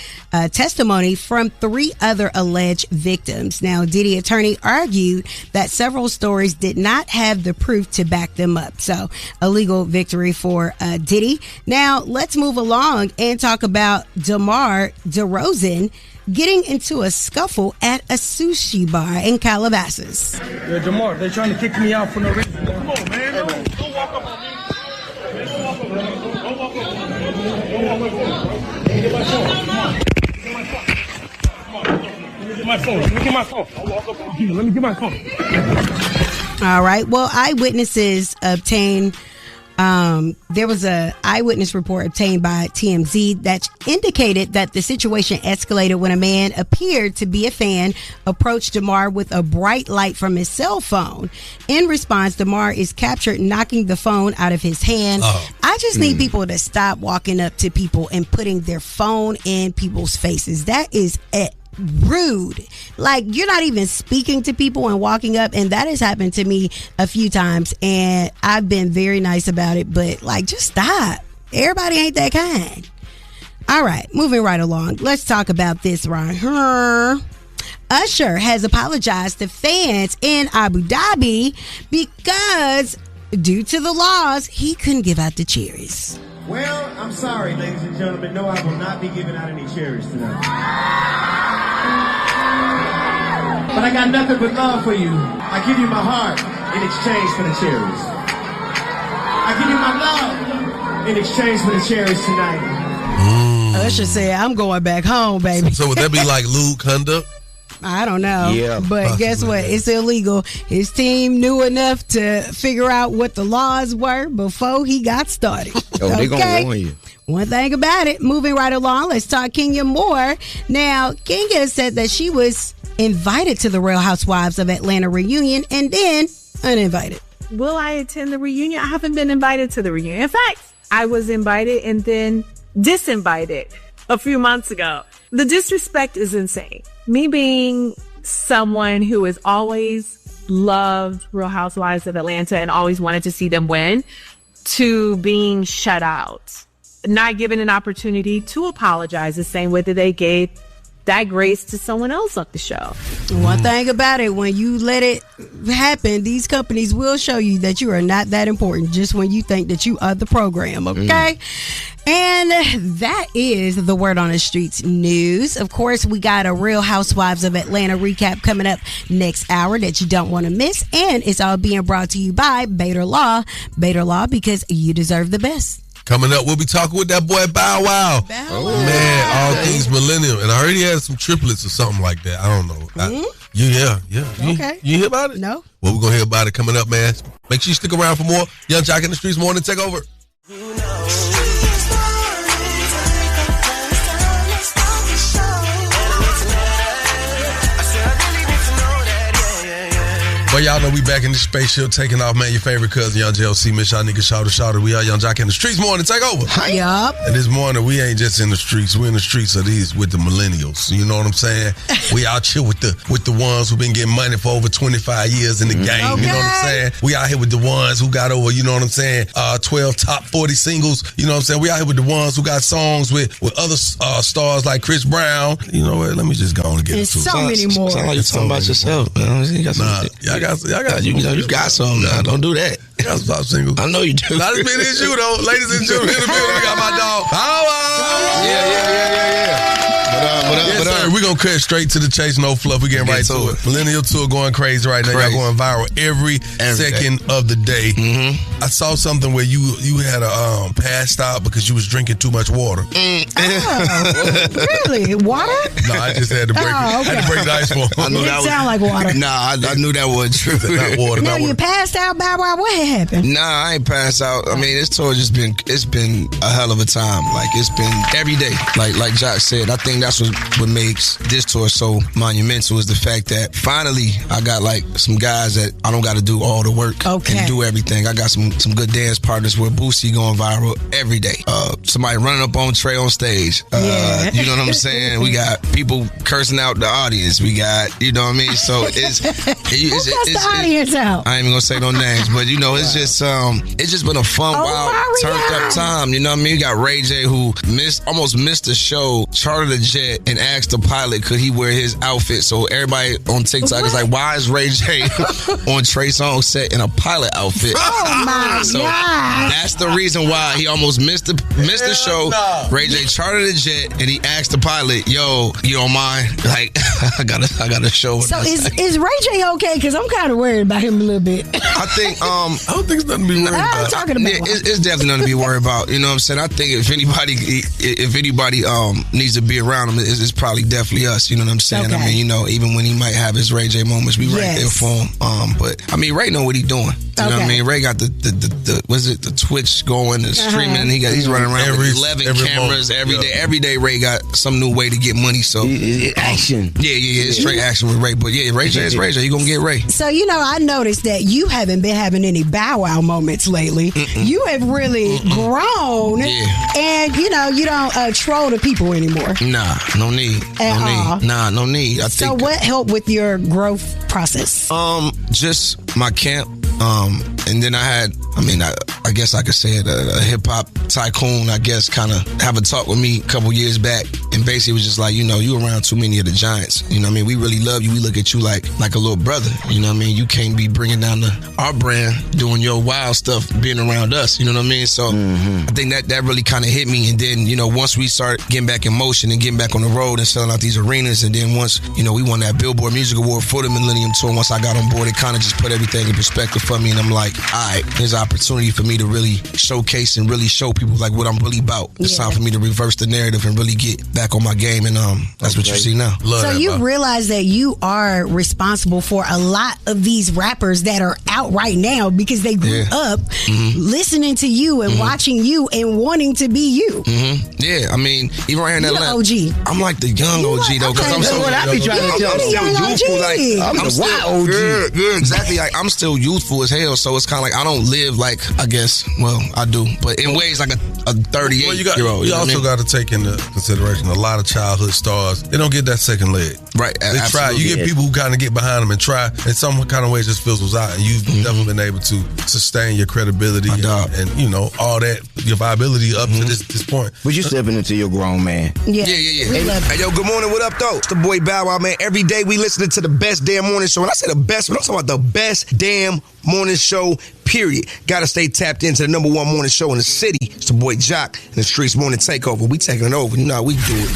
testimony from 3 other alleged victims. Now, Diddy attorney argued that several stories did not have the proof to back them up. So, a legal victory for Diddy. Now, let's move along and talk about DeMar DeRozan getting into a scuffle at a sushi bar in Calabasas. Yeah, DeMar, they're trying to kick me out for no reason. Come on, man. Don't walk up on me. Get my phone. Let me get my phone. Let me get my phone. All right. Well, eyewitnesses obtained. There was a eyewitness report obtained by TMZ that indicated that the situation escalated when a man appeared to be a fan approached DeMar with a bright light from his cell phone. In response, DeMar is captured knocking the phone out of his hand. I just need people to stop walking up to people and putting their phone in people's faces. That is rude. Like, you're not even speaking to people and walking up, and that has happened to me a few times, and I've been very nice about it, but like, just stop. Everybody ain't that kind. All right, moving right along. Let's talk about this right here. Usher has apologized to fans in Abu Dhabi because due to the laws, he couldn't give out the cherries. Well, I'm sorry, ladies and gentlemen. No, I will not be giving out any cherries tonight. But I got nothing but love for you. I give you my heart in exchange for the cherries. I give you my love in exchange for the cherries tonight. Usher said, I'm going back home, baby. So would that be like lewd conduct? I don't know. Yeah, but possibly. Guess what? It's illegal. His team knew enough to figure out what the laws were before he got started. Oh, they gonna warn you. One thing about it, moving right along, let's talk Kenya Moore. Now, Kenya said that she was invited to the Real Housewives of Atlanta reunion and then uninvited. Will I attend the reunion? I haven't been invited to the reunion. In fact, I was invited and then disinvited a few months ago. The disrespect is insane. Me being someone who has always loved Real Housewives of Atlanta and always wanted to see them win, to being shut out, not given an opportunity to apologize the same way that they gave that grace to someone else on the show. One thing about it, when you let it happen, these companies will show you that you are not that important just when you think that you are the program, okay? And that is the word on the streets news. Of course, we got a Real Housewives of Atlanta recap coming up next hour that you don't want to miss. And it's all being brought to you by Bader Law. Bader Law, because you deserve the best. Coming up, we'll be talking with that boy Bow Wow. Man, all things Millennium. And I heard he had some triplets or something like that. I don't know. Okay. You hear about it? No. Well, we're going to hear about it coming up, man. Make sure you stick around for more Young Jock in the Streets Morning Takeover. Well, y'all know we back in the spaceship taking off, man. Your favorite cousin, Young JLC, Miss Y'all niggas, Shawty Shawty. We are Young Jock in the Streets Morning Takeover. Yup. And this morning, we ain't just in the streets. We're in the streets of these with the millennials. You know what I'm saying? We out here with the ones who've been getting money for over 25 years in the game. Okay. You know what I'm saying? We out here with the ones who got over, you know what I'm saying, 12 top 40 singles. You know what I'm saying? We out here with the ones who got songs with other stars like Chris Brown. You know what? Let me just go on and get into it. So many more. Sound like you're talking about yourself, man. You got you got some. Nah, don't do that. I got some top singles. I know you do. Not as many as you, though. Ladies and gentlemen, in the building, we got my dog. Yeah. Yes, sir. We're going to cut straight to the chase, no fluff. We're getting right to it. Millennium Tour going crazy right now. Y'all going viral every second of the day. I saw something where you had a passed out because you was drinking too much water. Really? Water? No, I just had to break the ice for him. I knew that sound like water. Nah, I knew that wasn't true. Not water. Now you passed out, Bow Wow. What happened? Nah, I ain't passed out. I mean, this tour it's been a hell of a time. Like, it's been every day. Like Jock said, I think that's what makes this tour so monumental is the fact that finally I got like some guys that I don't got to do all the work and do everything. I got some good dance partners with Boosie going viral every day. Somebody running up on Trey on stage. You know what I'm saying? We got people cursing out the audience. We got, you know what I mean? So it's the audience out? I ain't even gonna say no names, but you know, it's just been a fun, wild, turned up time. You know what I mean? You got Ray J who almost missed the show, chartered a jet and asked the pilot could he wear his outfit. So everybody on TikTok is like, why is Ray J on Trey Songz set in a pilot outfit? Oh my God. That's the reason why he almost missed the show. Ray J chartered a jet and he asked the pilot, yo, you don't mind? Like, I got a show. So is Ray J okay? Because I'm kind of worried about him a little bit. I think I don't think it's nothing to be worried about. I'm talking about. It's definitely nothing to be worried about. You know what I'm saying? I think if anybody needs to be around him, it's probably definitely us. You know what I'm saying? Okay. I mean, you know, even when he might have his Ray J moments, we right there for him. But I mean, Ray know what he doing. You know what I mean? Ray got the Twitch going, the streaming, and he's running around with 11 cameras every day. Every day, Ray got some new way to get money. So action. Yeah, it's straight action with Ray. But yeah, Ray J is Ray J. You gonna get Ray. So you know, I noticed that you haven't been having any Bow Wow moments lately. You have really grown, and you know you don't troll the people anymore. Nah, no need. No need. So what helped with your growth process? Just my camp. And then I guess I could say it, a hip-hop tycoon, I guess, kind of have a talk with me a couple years back, and basically was just like, you know, you around too many of the giants. You know what I mean? We really love you. We look at you like a little brother. You know what I mean? You can't be bringing down our brand, doing your wild stuff, being around us. You know what I mean? So I think that really kind of hit me. And then, you know, once we start getting back in motion and getting back on the road and selling out these arenas, and then once, you know, we won that Billboard Music Award for the Millennium Tour, once I got on board, it kind of just put everything in perspective for me. And I'm like, all right, there's an opportunity for me to really showcase and really show people like what I'm really about. It's time for me to reverse the narrative and really get back on my game, and that's what you see now. So you realize that you are responsible for a lot of these rappers that are out right now because they grew up listening to you and watching you and wanting to be you. Yeah, I mean, even right here in You Atlanta, the OG. I'm like the young OG though, because I'm so I be trying to tell I'm still youthful. Like I'm still OG. Yeah, exactly. Like I'm still youthful as hell, so it's kind of like I don't live like, I guess, well, I do, but in ways like a 38-year-old. You also got to take into consideration a lot of childhood stars. They don't get that second leg. Right. They try. You get people who kind of get behind them and try, in some kind of way, it just fizzles out, and you've never been able to sustain your credibility and you know all that, your viability up to this point. But you stepping into your grown man. Yeah. Hey, yo, good morning. What up, though? It's the boy Bow Wow, man. Every day we listening to the best damn morning show. And I say the best, but I'm talking about the best damn morning show, period. Gotta stay tapped into the number one morning show in the city. It's the boy Jock and the Streetz Morning Takeover. We taking it over. You know how we do it.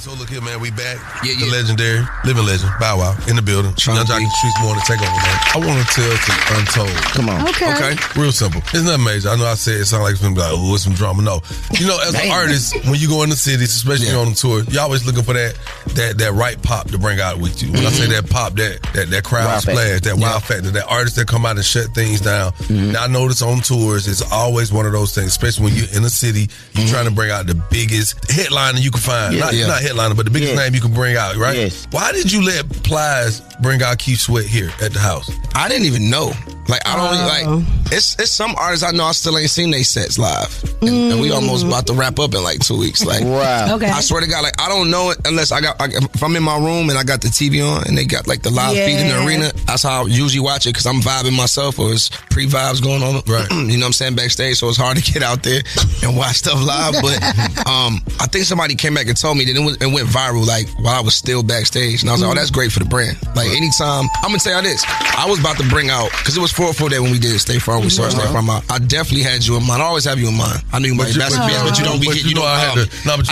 So look here, man, we back. The legendary, living legend, Bow Wow, in the building. Young Jock and Streetz Morning Takeover, man. I want to tell some untold. Come on. Okay. Real simple. It's nothing major. I know I said it sounds like it's gonna be like, oh, it's some drama. No. You know, as an artist, when you go in the cities, especially on the tour, you're always looking for that right pop to bring out with you. When I say that pop, that crowd splash, that wow factor, that artist that come out and shut things down. Now I notice on tours, it's always one of those things, especially when you're in a city, you're trying to bring out the biggest headliner you can find. Not headliner, but the biggest name you can bring out, right? Yes. Why did you let Plies bring out Keith Sweat here at the house? I didn't even know. Like, I don't like, it's some artists I know I still ain't seen they sets live. And we almost about to wrap up in like 2 weeks. Like, wow. Okay. I swear to God, like, I don't know it unless if I'm in my room and I got the TV on and they got like the live feed in the arena. That's how I usually watch it, because I'm vibing myself, or it's pre-vibes going on. Right. You know what I'm saying? Backstage, so it's hard to get out there and watch stuff live. But I think somebody came back and told me that it went viral, like, while I was still backstage. And I was like, oh, that's great for the brand. Like, anytime, I'm going to tell you this. I was about to bring out, because it was 404 Day when we did Stay Farm. We saw Stay Farm out. I definitely had you in mind. I always have you in mind. I knew you might be best, but you don't be getting, I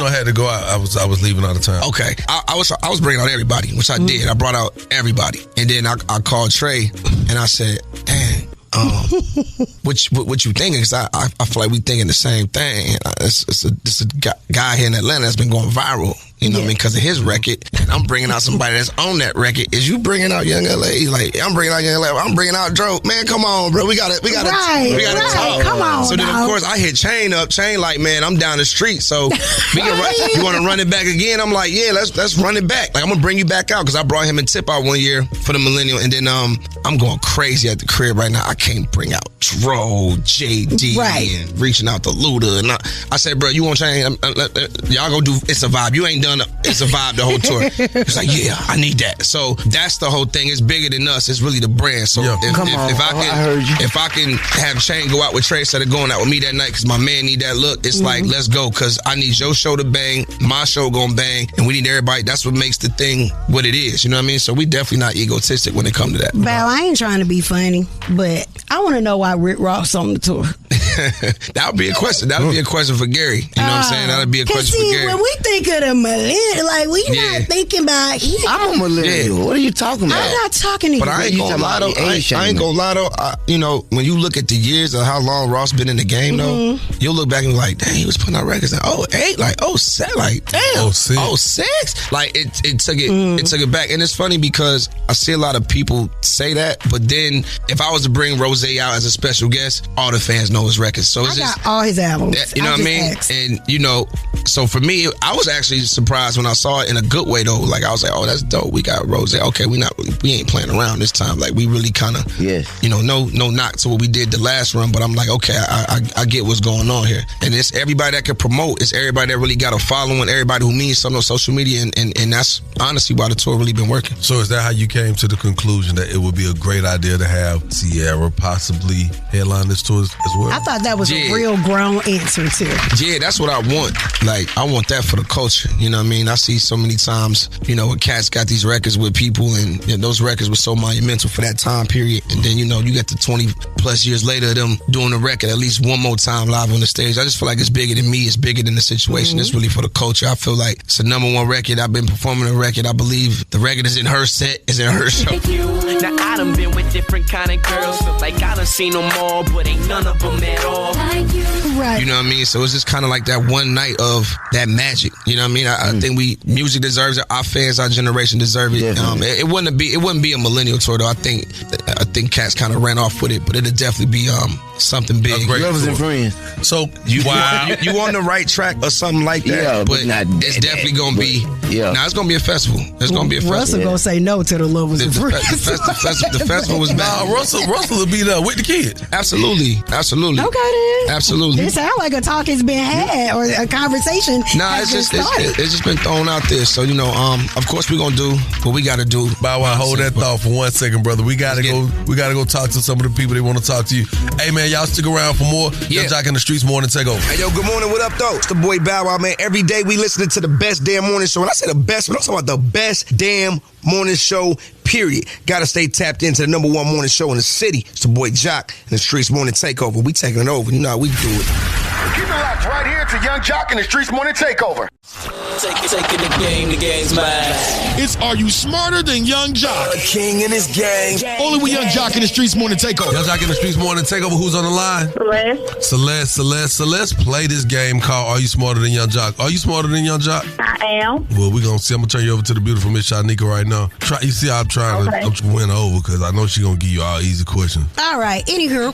had to go out. I was leaving out of town. Okay. I was bringing out everybody, which I did. I brought out everybody. And then I called Trey and I said, dang, what you thinking? Because I feel like we thinking the same thing. It's a guy here in Atlanta that's been going viral. You know what I mean? Because of his record. And I'm bringing out somebody that's on that record. Is you bringing out Young LA? He's like, I'm bringing out Young LA. I'm bringing out Dro. Man, come on, bro. We got to talk. Come on, so then, of course, I hit Chain up. Chain like, man, I'm down the street. So we can run. You want to run it back again? I'm like, yeah, let's run it back. Like, I'm going to bring you back out, because I brought him and Tip out one year for the Millennium. And then I'm going crazy at the crib right now. I can't bring out Dro, JD, and reaching out to Luda. And I said, bro, you want Chain? Y'all go do It's a Vibe. You ain't done It's a Vibe the whole tour. It's like, yeah, I need that. So that's the whole thing. It's bigger than us. It's really the brand. So if I can have Chain go out with Trey instead of going out with me that night, because my man need that look, it's like, let's go, because I need your show to bang, my show gonna bang, and we need everybody. That's what makes the thing what it is. You know what I mean? So we definitely not egotistic when it comes to that. Bow, I ain't trying to be funny, but I want to know why Rick Ross on the tour. That would be a question. That would be a question for Gary. You know what I'm saying? That would be a question for Gary. When we think of the millennial, like, we not thinking about him. I'm a millennial. What are you talking about? I'm not talking to you. But I ain't gonna lie though. I ain't gonna lie though. You know, when you look at the years of how long Ross been in the game though, you'll look back and be like, dang, he was putting out records like 08, like 07, like damn, 06. Like it took it back. And it's funny because I see a lot of people say that, but then if I was to bring Rose out as a special guest, all the fans know his records. So it's got all his albums. You know what I mean? And you know, so for me, I was actually surprised when I saw it in a good way though. Like I was like, oh, that's dope. We got Rose. Okay, we ain't playing around this time. Like we really kind of, you know, no knock to what we did the last run, but I'm like, okay, I get what's going on here. And it's everybody that can promote. It's everybody that really got a following. Everybody who means something on social media, and that's honestly why the tour really been working. So is that how you came to the conclusion that it would be a great idea to have Sierra possibly headline this tour as well? I thought that was a real grown answer too. Yeah, that's what I want. Like I want that for the culture. You know what I mean? I see so many times, you know, cats got these records with people, and you know, those records were so monumental for that time period. And then, you know, you get the 20 plus years later, them doing the record at least one more time live on the stage. I just feel like it's bigger than me. It's bigger than the situation. It's really for the culture. I feel like it's the #1 record. I've been performing the record. I believe the record is in her set, is in her show. Now I done been with different kind of girls. Feel like I done seen them all, but ain't none of them at all. Right. You know what I mean? So it's just kind of like that one night of that magic. You know what I mean? I think music deserves it. Our fans, our generation deserve it. It wouldn't be a millennial tour though. I think cats kind of ran off with it, but it'll definitely be something big. Brothers and friends. So you on the right track or something like that? Yeah, but it's definitely gonna be. Yeah. Now it's gonna be a festival. It's gonna be a festival. Russell gonna say no to the lovers and friends. The festival was bad. Russell will be there with the kids. Absolutely. Okay then. Absolutely. It sounds like a talk has been had or a conversation. It's just been thrown out there. So of course we're gonna do what we gotta do. Bow Wow, hold that thought for 1 second, brother. We gotta go talk to some of the people that want to talk to you. Hey man, y'all stick around for more. Young Jock in the Streetz Morning Takeover. Hey yo, good morning. What up though? It's the boy Bow Wow, man. Every day we listening to the best damn morning show. And I say the best, but I'm talking about the best damn morning show, period. Gotta stay tapped into the number one morning show in the city. It's the boy Jock in the Streetz Morning Takeover. We taking it over. You know how we do it. Keep it locked right here to Young Jock in the Streetz Morning Takeover. Taking the game's mine. It's Are You Smarter Than Young Jock? A king in his gang. Only with Young Jock in the Streetz Morning Takeover. Young Jock in the Streetz Morning Takeover. Who's on the line? Celeste. Play this game called Are You Smarter Than Young Jock? Are you smarter than Young Jock? I am. Well, we're gonna see. I'm gonna turn you over to the beautiful Miss Shanika right now. You see how I'm trying to win her over because I know she's gonna give you all easy questions. All right. Anywho.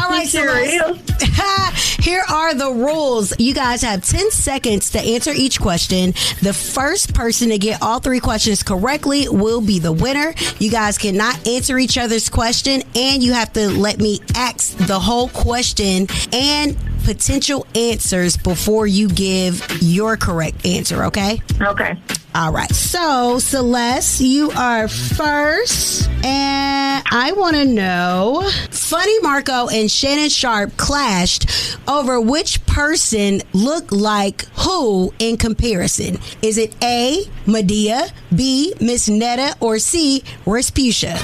All right, Celeste. Here are the rules. You guys have 10 seconds to answer each question. The first person to get all 3 questions correctly will be the winner. You guys cannot answer each other's question, and you have to let me ask the whole question and potential answers before you give your correct answer, okay? Okay. All right. So, Celeste, you are first, and I want to know, Funny Marco and Shannon Sharp clashed over which person looked like who in comparison. Is it A, Medea, B, Miss Netta, or C, Respucia?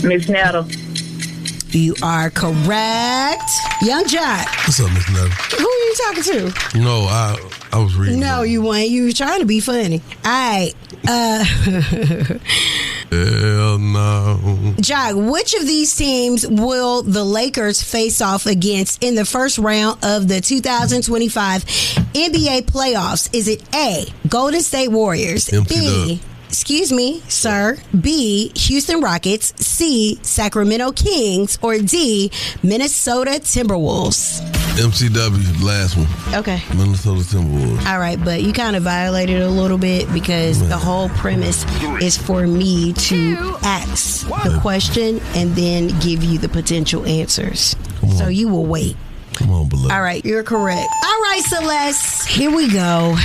Miss Netta. You are correct. Young Jock. What's up, Miss Netta? Who are you talking to? No, I was reading. No, you weren't. You were trying to be funny. All right. Hell no. Jock, which of these teams will the Lakers face off against in the first round of the 2025 NBA playoffs? Is it A, Golden State Warriors, B, excuse me, sir, B, Houston Rockets, C, Sacramento Kings, or D, Minnesota Timberwolves? MCW, last one. Okay. Minnesota Timberwolves. All right, but you kind of violated a little bit because the whole premise is for me to ask the question and then give you the potential answers. So you will wait. Come on, beloved. All right, you're correct. All right, Celeste, here we go.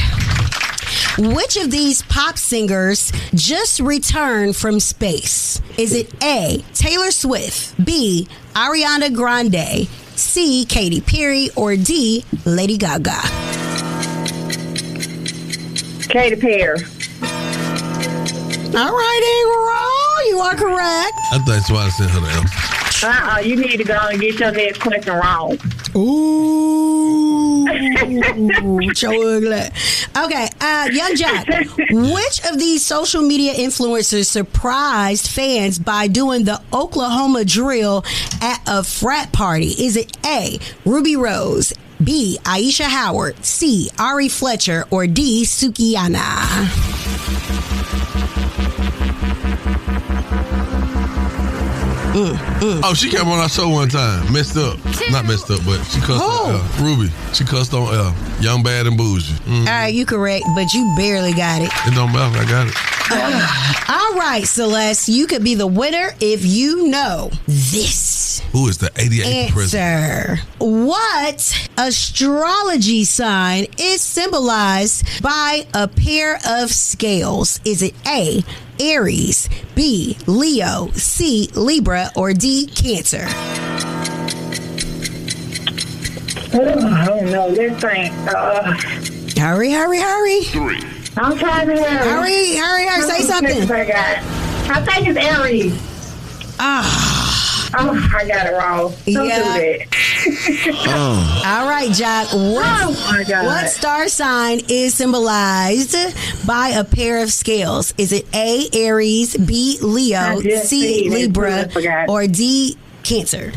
Which of these pop singers just returned from space? Is it A, Taylor Swift, B, Ariana Grande, C, Katy Perry, or D, Lady Gaga? Katy Perry. All right, Aaron, you are correct. I think that's why I sent her the answer. You need to go and get your next question wrong. Ooh, so ugly. Okay, Young Jock, which of these social media influencers surprised fans by doing the Oklahoma drill at a frat party? Is it A, Ruby Rose, B, Aisha Howard, C, Ari Fletcher, or D, Sukiyana? Oh, she came on our show one time. Messed up. Not messed up, but she cussed on Ruby. She cussed on Young, Bad, and Bougie. All right, you correct, but you barely got it. It don't matter. I got it. All right, Celeste, you could be the winner if you know this. Who is the 88th president? Answer. What astrology sign is symbolized by a pair of scales? Is it A, Aries, B, Leo, C, Libra, or D, Cancer? I don't know this thing. Hurry. 3. I'm trying to hurry. Say something. I think it's Aries. Oh, I got it wrong. Don't do that. All right, Jock. What star sign is symbolized by a pair of scales? Is it A, Aries, B, Leo, C, Libra, or D, Cancer?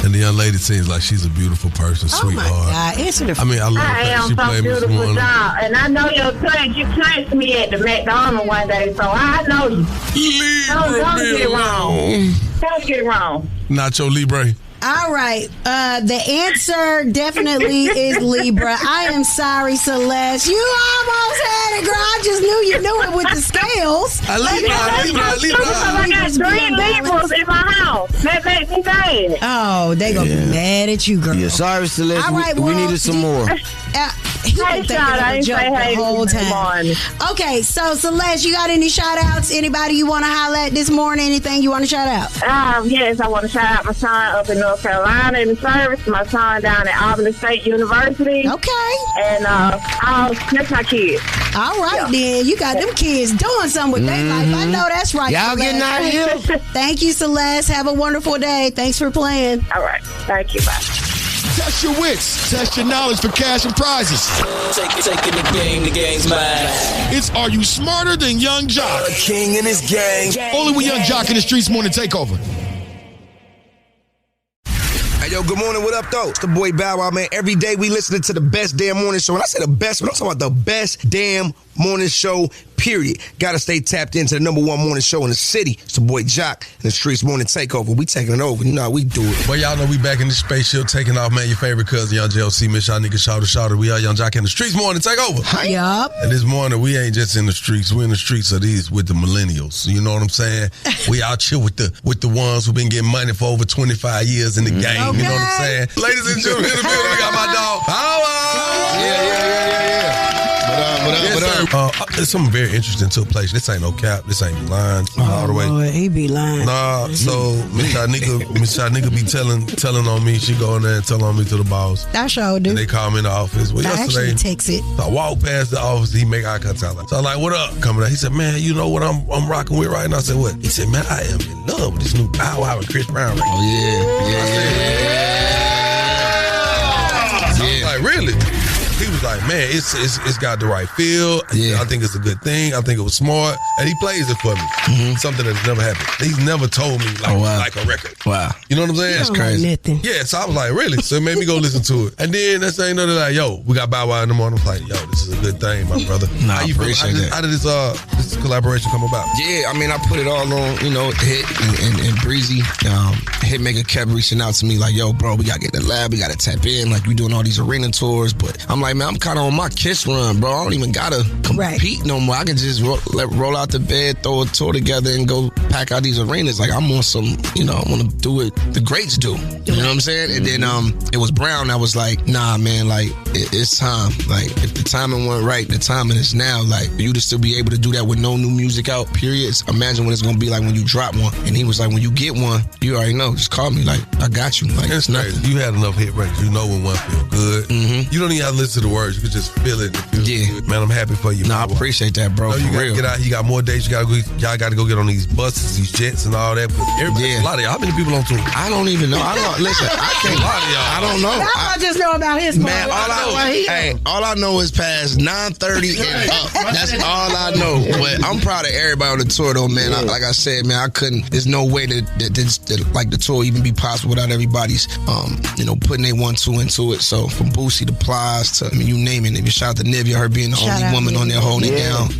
And the young lady seems like she's a beautiful person, sweetheart. Oh my God, answer the phone. I mean, I love her. She played me this morning. And I know your twins. You touched me at the McDonald's one day, so I know you. Don't get it wrong. Don't get it wrong. Nacho Libre. All right. The answer definitely is Libra. I am sorry, Celeste. You almost had it, girl. I just knew you knew it with the scales. Libra. I got 3 Libras in my house. That makes me mad. Oh, they gonna be mad at you, girl. Yeah, sorry, Celeste. All right, we needed some more. He been thinking of a joke the whole time. Okay, so Celeste, you got any shout outs? Anybody you want to holler at this morning? Anything you want to shout out? Yes, I want to shout out my son up in North Carolina in the service, my son down at Albany State University. Okay. And that's my kids. All right, then. You got them kids doing something with their life. I know that's right. Y'all getting out of here? Thank you, Celeste. Have a wonderful day. Thanks for playing. All right. Thank you. Bye. Test your wits. Test your knowledge for cash and prizes. Taking the game's mine. It's Are You Smarter Than Young Jock? A king and his gang. Only with Young Jock in the Streetz Morning Takeover. Hey, yo, good morning. What up, though? It's the boy Bow Wow, man. Every day we listening to the best damn morning show. And I say the best, but I'm talking about the best damn morning show, period. Gotta stay tapped into the number one morning show in the city. It's the boy Jock and the Streetz Morning Takeover. We taking it over. You know how we do it. Well, y'all know we back in this spaceship taking off, man. Your favorite cousin, Young JLC, Miss Y'all nigga, Shawty Shawty. We are Young Jock in the Streetz Morning Takeover. Yup. And this morning, we ain't just in the streets. We're in the streets of these with the millennials. You know what I'm saying? We out here with the ones who've been getting money for over 25 years in the game. Okay. You know what I'm saying? Ladies and gentlemen, in the building, we got my dog, Power. Yeah. There's something very interesting took place. This ain't no cap. This ain't lying all the way. Boy, he be lying. Nah, so Miss Nigga be telling on me. She go in there and tell on me to the boss. I sure do. And they call me in the office. Well, yesterday, actually takes it. So I walk past the office. He make eye contact. So I'm like, what up? Coming out. He said, man, you know what I'm rocking with right now? I said, what? He said, man, I am in love with this new Bow Wow and Chris Brown. Right? Oh, yeah. So I was like, really? He was like, man, it's got the right feel. Yeah. I think it's a good thing. I think it was smart. And he plays it for me. Mm-hmm. Something that's never happened. He's never told me like a record. Wow. You know what I'm saying? That's crazy. Nothing. Yeah, so I was like, really? So it made me go listen to it. And then that's thing, they're like, yo, we got Bow Wow in the morning. I was like, yo, this is a good thing, my brother. I appreciate that. How did this collaboration come about? Yeah, I mean, I put it all on, Hit and Breezy. Hitmaker kept reaching out to me like, yo, bro, we got to get the lab. We got to tap in. Like, we doing all these arena tours. But I'm like, man, I'm kind of on my Kiss run, bro. I don't even got to compete no more. I can just roll out the bed, throw a tour together, and go pack out these arenas. Like, I'm on some, I want to do what the greats do. You know what I'm saying? And then it was Brown that was like, nah, man, like, it's time. Like, if the timing wasn't right, the timing is now. Like, for you to still be able to do that with no new music out, periods. Imagine what it's going to be like when you drop one. And he was like, when you get one, you already know. Just call me. Like, I got you. Like, it's nothing. You had enough hit records. You know when one feel good. Mm-hmm. You don't even have to listen to the words. You can just feel it. Good. Man, I'm happy for you. I appreciate that, bro. You got to get out. You got more dates. Y'all got to go get on these buses, these jets, and all that. A lot of y'all. How many people on tour? I don't even know. Listen, I can't. A lot of y'all. I don't know. I just know about his man. All I know is past 9:30 and up. That's all I know. But I'm proud of everybody on the tour, though, man. Like I said, man, I couldn't. There's no way that the tour even be possible without everybody's, putting their 1-2 into it. So from Boosie to Plies to you name it. Even shout out to Nivea, her being the only woman on there holding it down.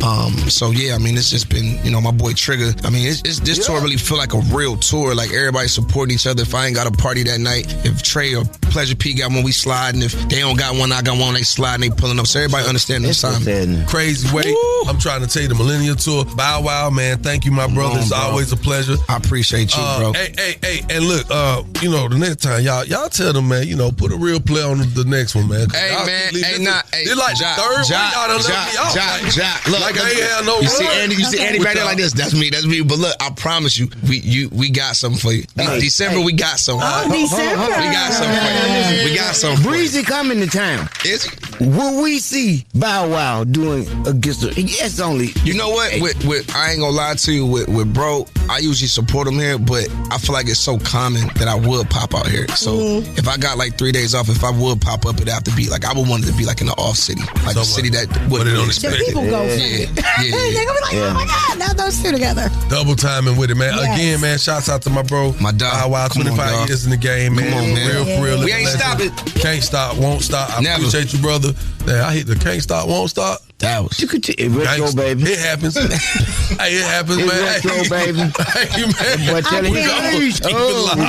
So yeah, I mean, it's just been, my boy Trigger. I mean, this tour really feel like a real tour. Like everybody supporting each other. If I ain't got a party that night, if Trey or Pleasure P got one, we sliding. If they don't got one, I got one. They sliding, they pulling up. So everybody understand the assignment. Crazy way. I'm trying to tell you the Millennium Tour. Bow Wow, man. Thank you, my brother. It's always a pleasure. I appreciate you, bro. Hey, and look, the next time y'all tell them, man, put a real play on the next one, man. Hey, man, it's like the third one. Y'all done left me off. Jock, look, like I ain't had no. You see Andy right there like this. That's me. But look, I promise you, we got something for you. December, we got something. December, we got something for you. We got something. Breezy coming to town. Is he? Will we see Bow Wow doing against the? Yes, only. You know what? With I ain't gonna lie to you. With bro, I usually support him here, but I feel like it's so common that I would pop out here. So if I got like 3 days off, if I would pop up, it'd have to be like I would want it to be like in the off city, like a city that wouldn't really expect The people go for it. it. They're gonna be like, oh my God, now those two together. Double timing with it, man. Yes. Again, man, shouts out to my bro. My dog. Bow Wow, 25 years in the game, man. Come on, man. Real for real. We ain't stopping. Can't stop, won't stop. I Never. appreciate you, brother. Man, I hit the can't stop, won't stop. That was retro, baby. It happens. Hey, it happens, It's man. retro, Hey, baby. Hey, man. Boy, tell him,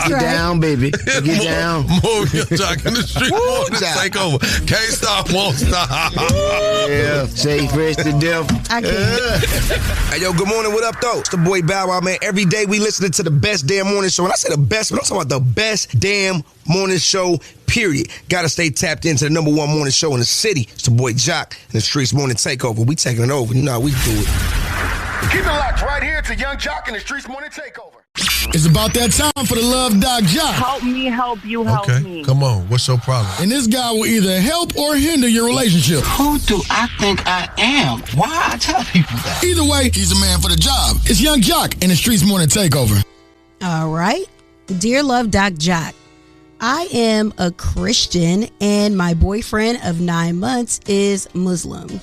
get down, baby. Get down. More Young Jock in the street. Take over. Can't stop, won't stop. Yeah, say fresh to death. I can't. Hey, yo, good morning. What up, though? It's the boy Bow Wow, man. Every day we listening to the best damn morning show. And I say the best, but I'm talking about the best damn morning show, period. Gotta stay tapped into the number one morning show in the city. It's the boy Jock and the Streetz Morning Takeover. We taking it over. You know how we do it. Keep it locked right here to Young Jock and the Streetz Morning Takeover. It's about that time for the Love Doc Jock. Help me, help you, help me. Come on. What's your problem? And this guy will either help or hinder your relationship. Who do I think I am? Why I tell people that? Either way, he's a man for the job. It's Young Jock and the Streetz Morning Takeover. All right. Dear Love Doc Jock, I am a Christian and my boyfriend of 9 months is Muslim.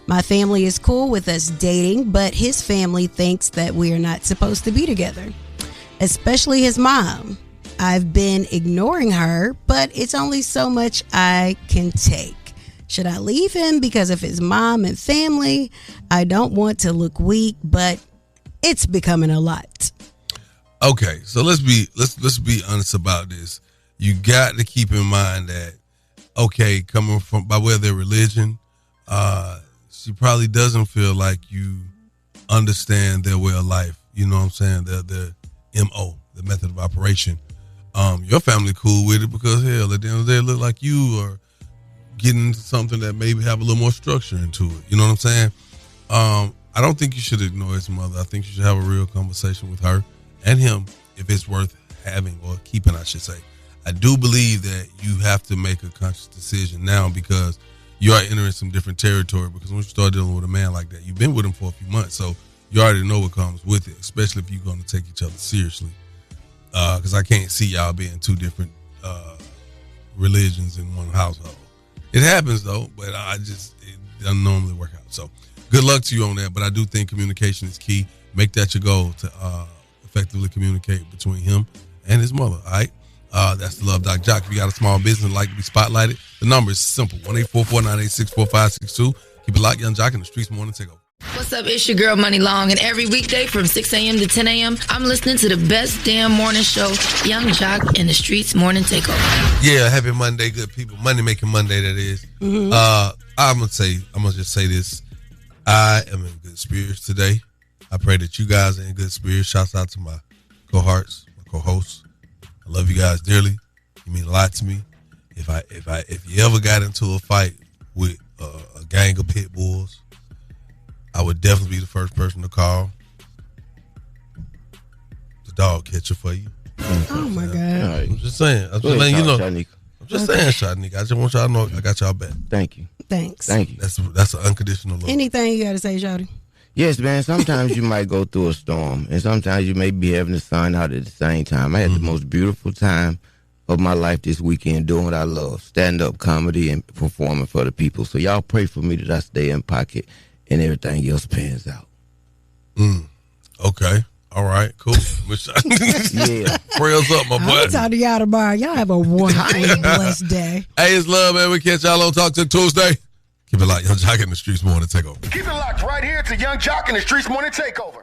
My family is cool with us dating, but his family thinks that we are not supposed to be together, especially his mom. I've been ignoring her, but it's only so much I can take. Should I leave him because of his mom and family? I don't want to look weak, but it's becoming a lot. Okay, so let's be honest about this. You got to keep in mind that, okay, coming from by way of their religion, she probably doesn't feel like you understand their way of life. You know what I'm saying? Their MO, the method of operation. Your family cool with it because, hell, at the end of the day, it look like you are getting into something that maybe have a little more structure into it. You know what I'm saying? I don't think you should ignore his mother. I think you should have a real conversation with her and him if it's worth having or keeping, I should say. I do believe that you have to make a conscious decision now because you are entering some different territory, because when you start dealing with a man like that, you've been with him for a few months, so you already know what comes with it, especially if you're going to take each other seriously. Because I can't see y'all being two different religions in one household. It happens, though, but it doesn't normally work out. So good luck to you on that, but I do think communication is key. Make that your goal to effectively communicate between him and his mother, all right? That's the Love Doc Jock. If you got a small business like to be spotlighted, the number is simple, 1-844-986-4562. Keep it locked, Young Jock and the Streetz Morning Takeover. What's up? It's your girl Money Long, and every weekday from 6 a.m. to 10 a.m., I'm listening to the best damn morning show, Young Jock and the Streetz Morning Takeover. Yeah, happy Monday, good people. Money Makin Monday, that is. Mm-hmm. I'm gonna just say this. I am in good spirits today. I pray that you guys are in good spirits. Shouts out to my cohorts, my co-hosts. I love you guys dearly. You mean a lot to me. If you ever got into a fight with a gang of pit bulls, I would definitely be the first person to call the dog catcher for you. Oh my God! I'm just saying. I'm just letting you know. I'm just saying, Shawty. I just want y'all to know I got y'all back. Thank you. Thanks. Thank you. That's an unconditional love. Anything you got to say, Shawty? Yes, man. Sometimes you might go through a storm, and sometimes you may be having the sun out at the same time. I had the most beautiful time of my life this weekend doing what I love, stand-up comedy and performing for the people. So y'all pray for me that I stay in pocket and everything else pans out. Okay. All right. Cool. Yeah. Prayers up, my boy. I'll talk to y'all tomorrow. Y'all have a wonderful and blessed day. Hey, it's love, man. We catch y'all on Talk to Tuesday. Keep it locked. Young Jock in the Streetz Morning Takeover. Keep it locked right here to Young Jock and the Streetz Morning Takeover.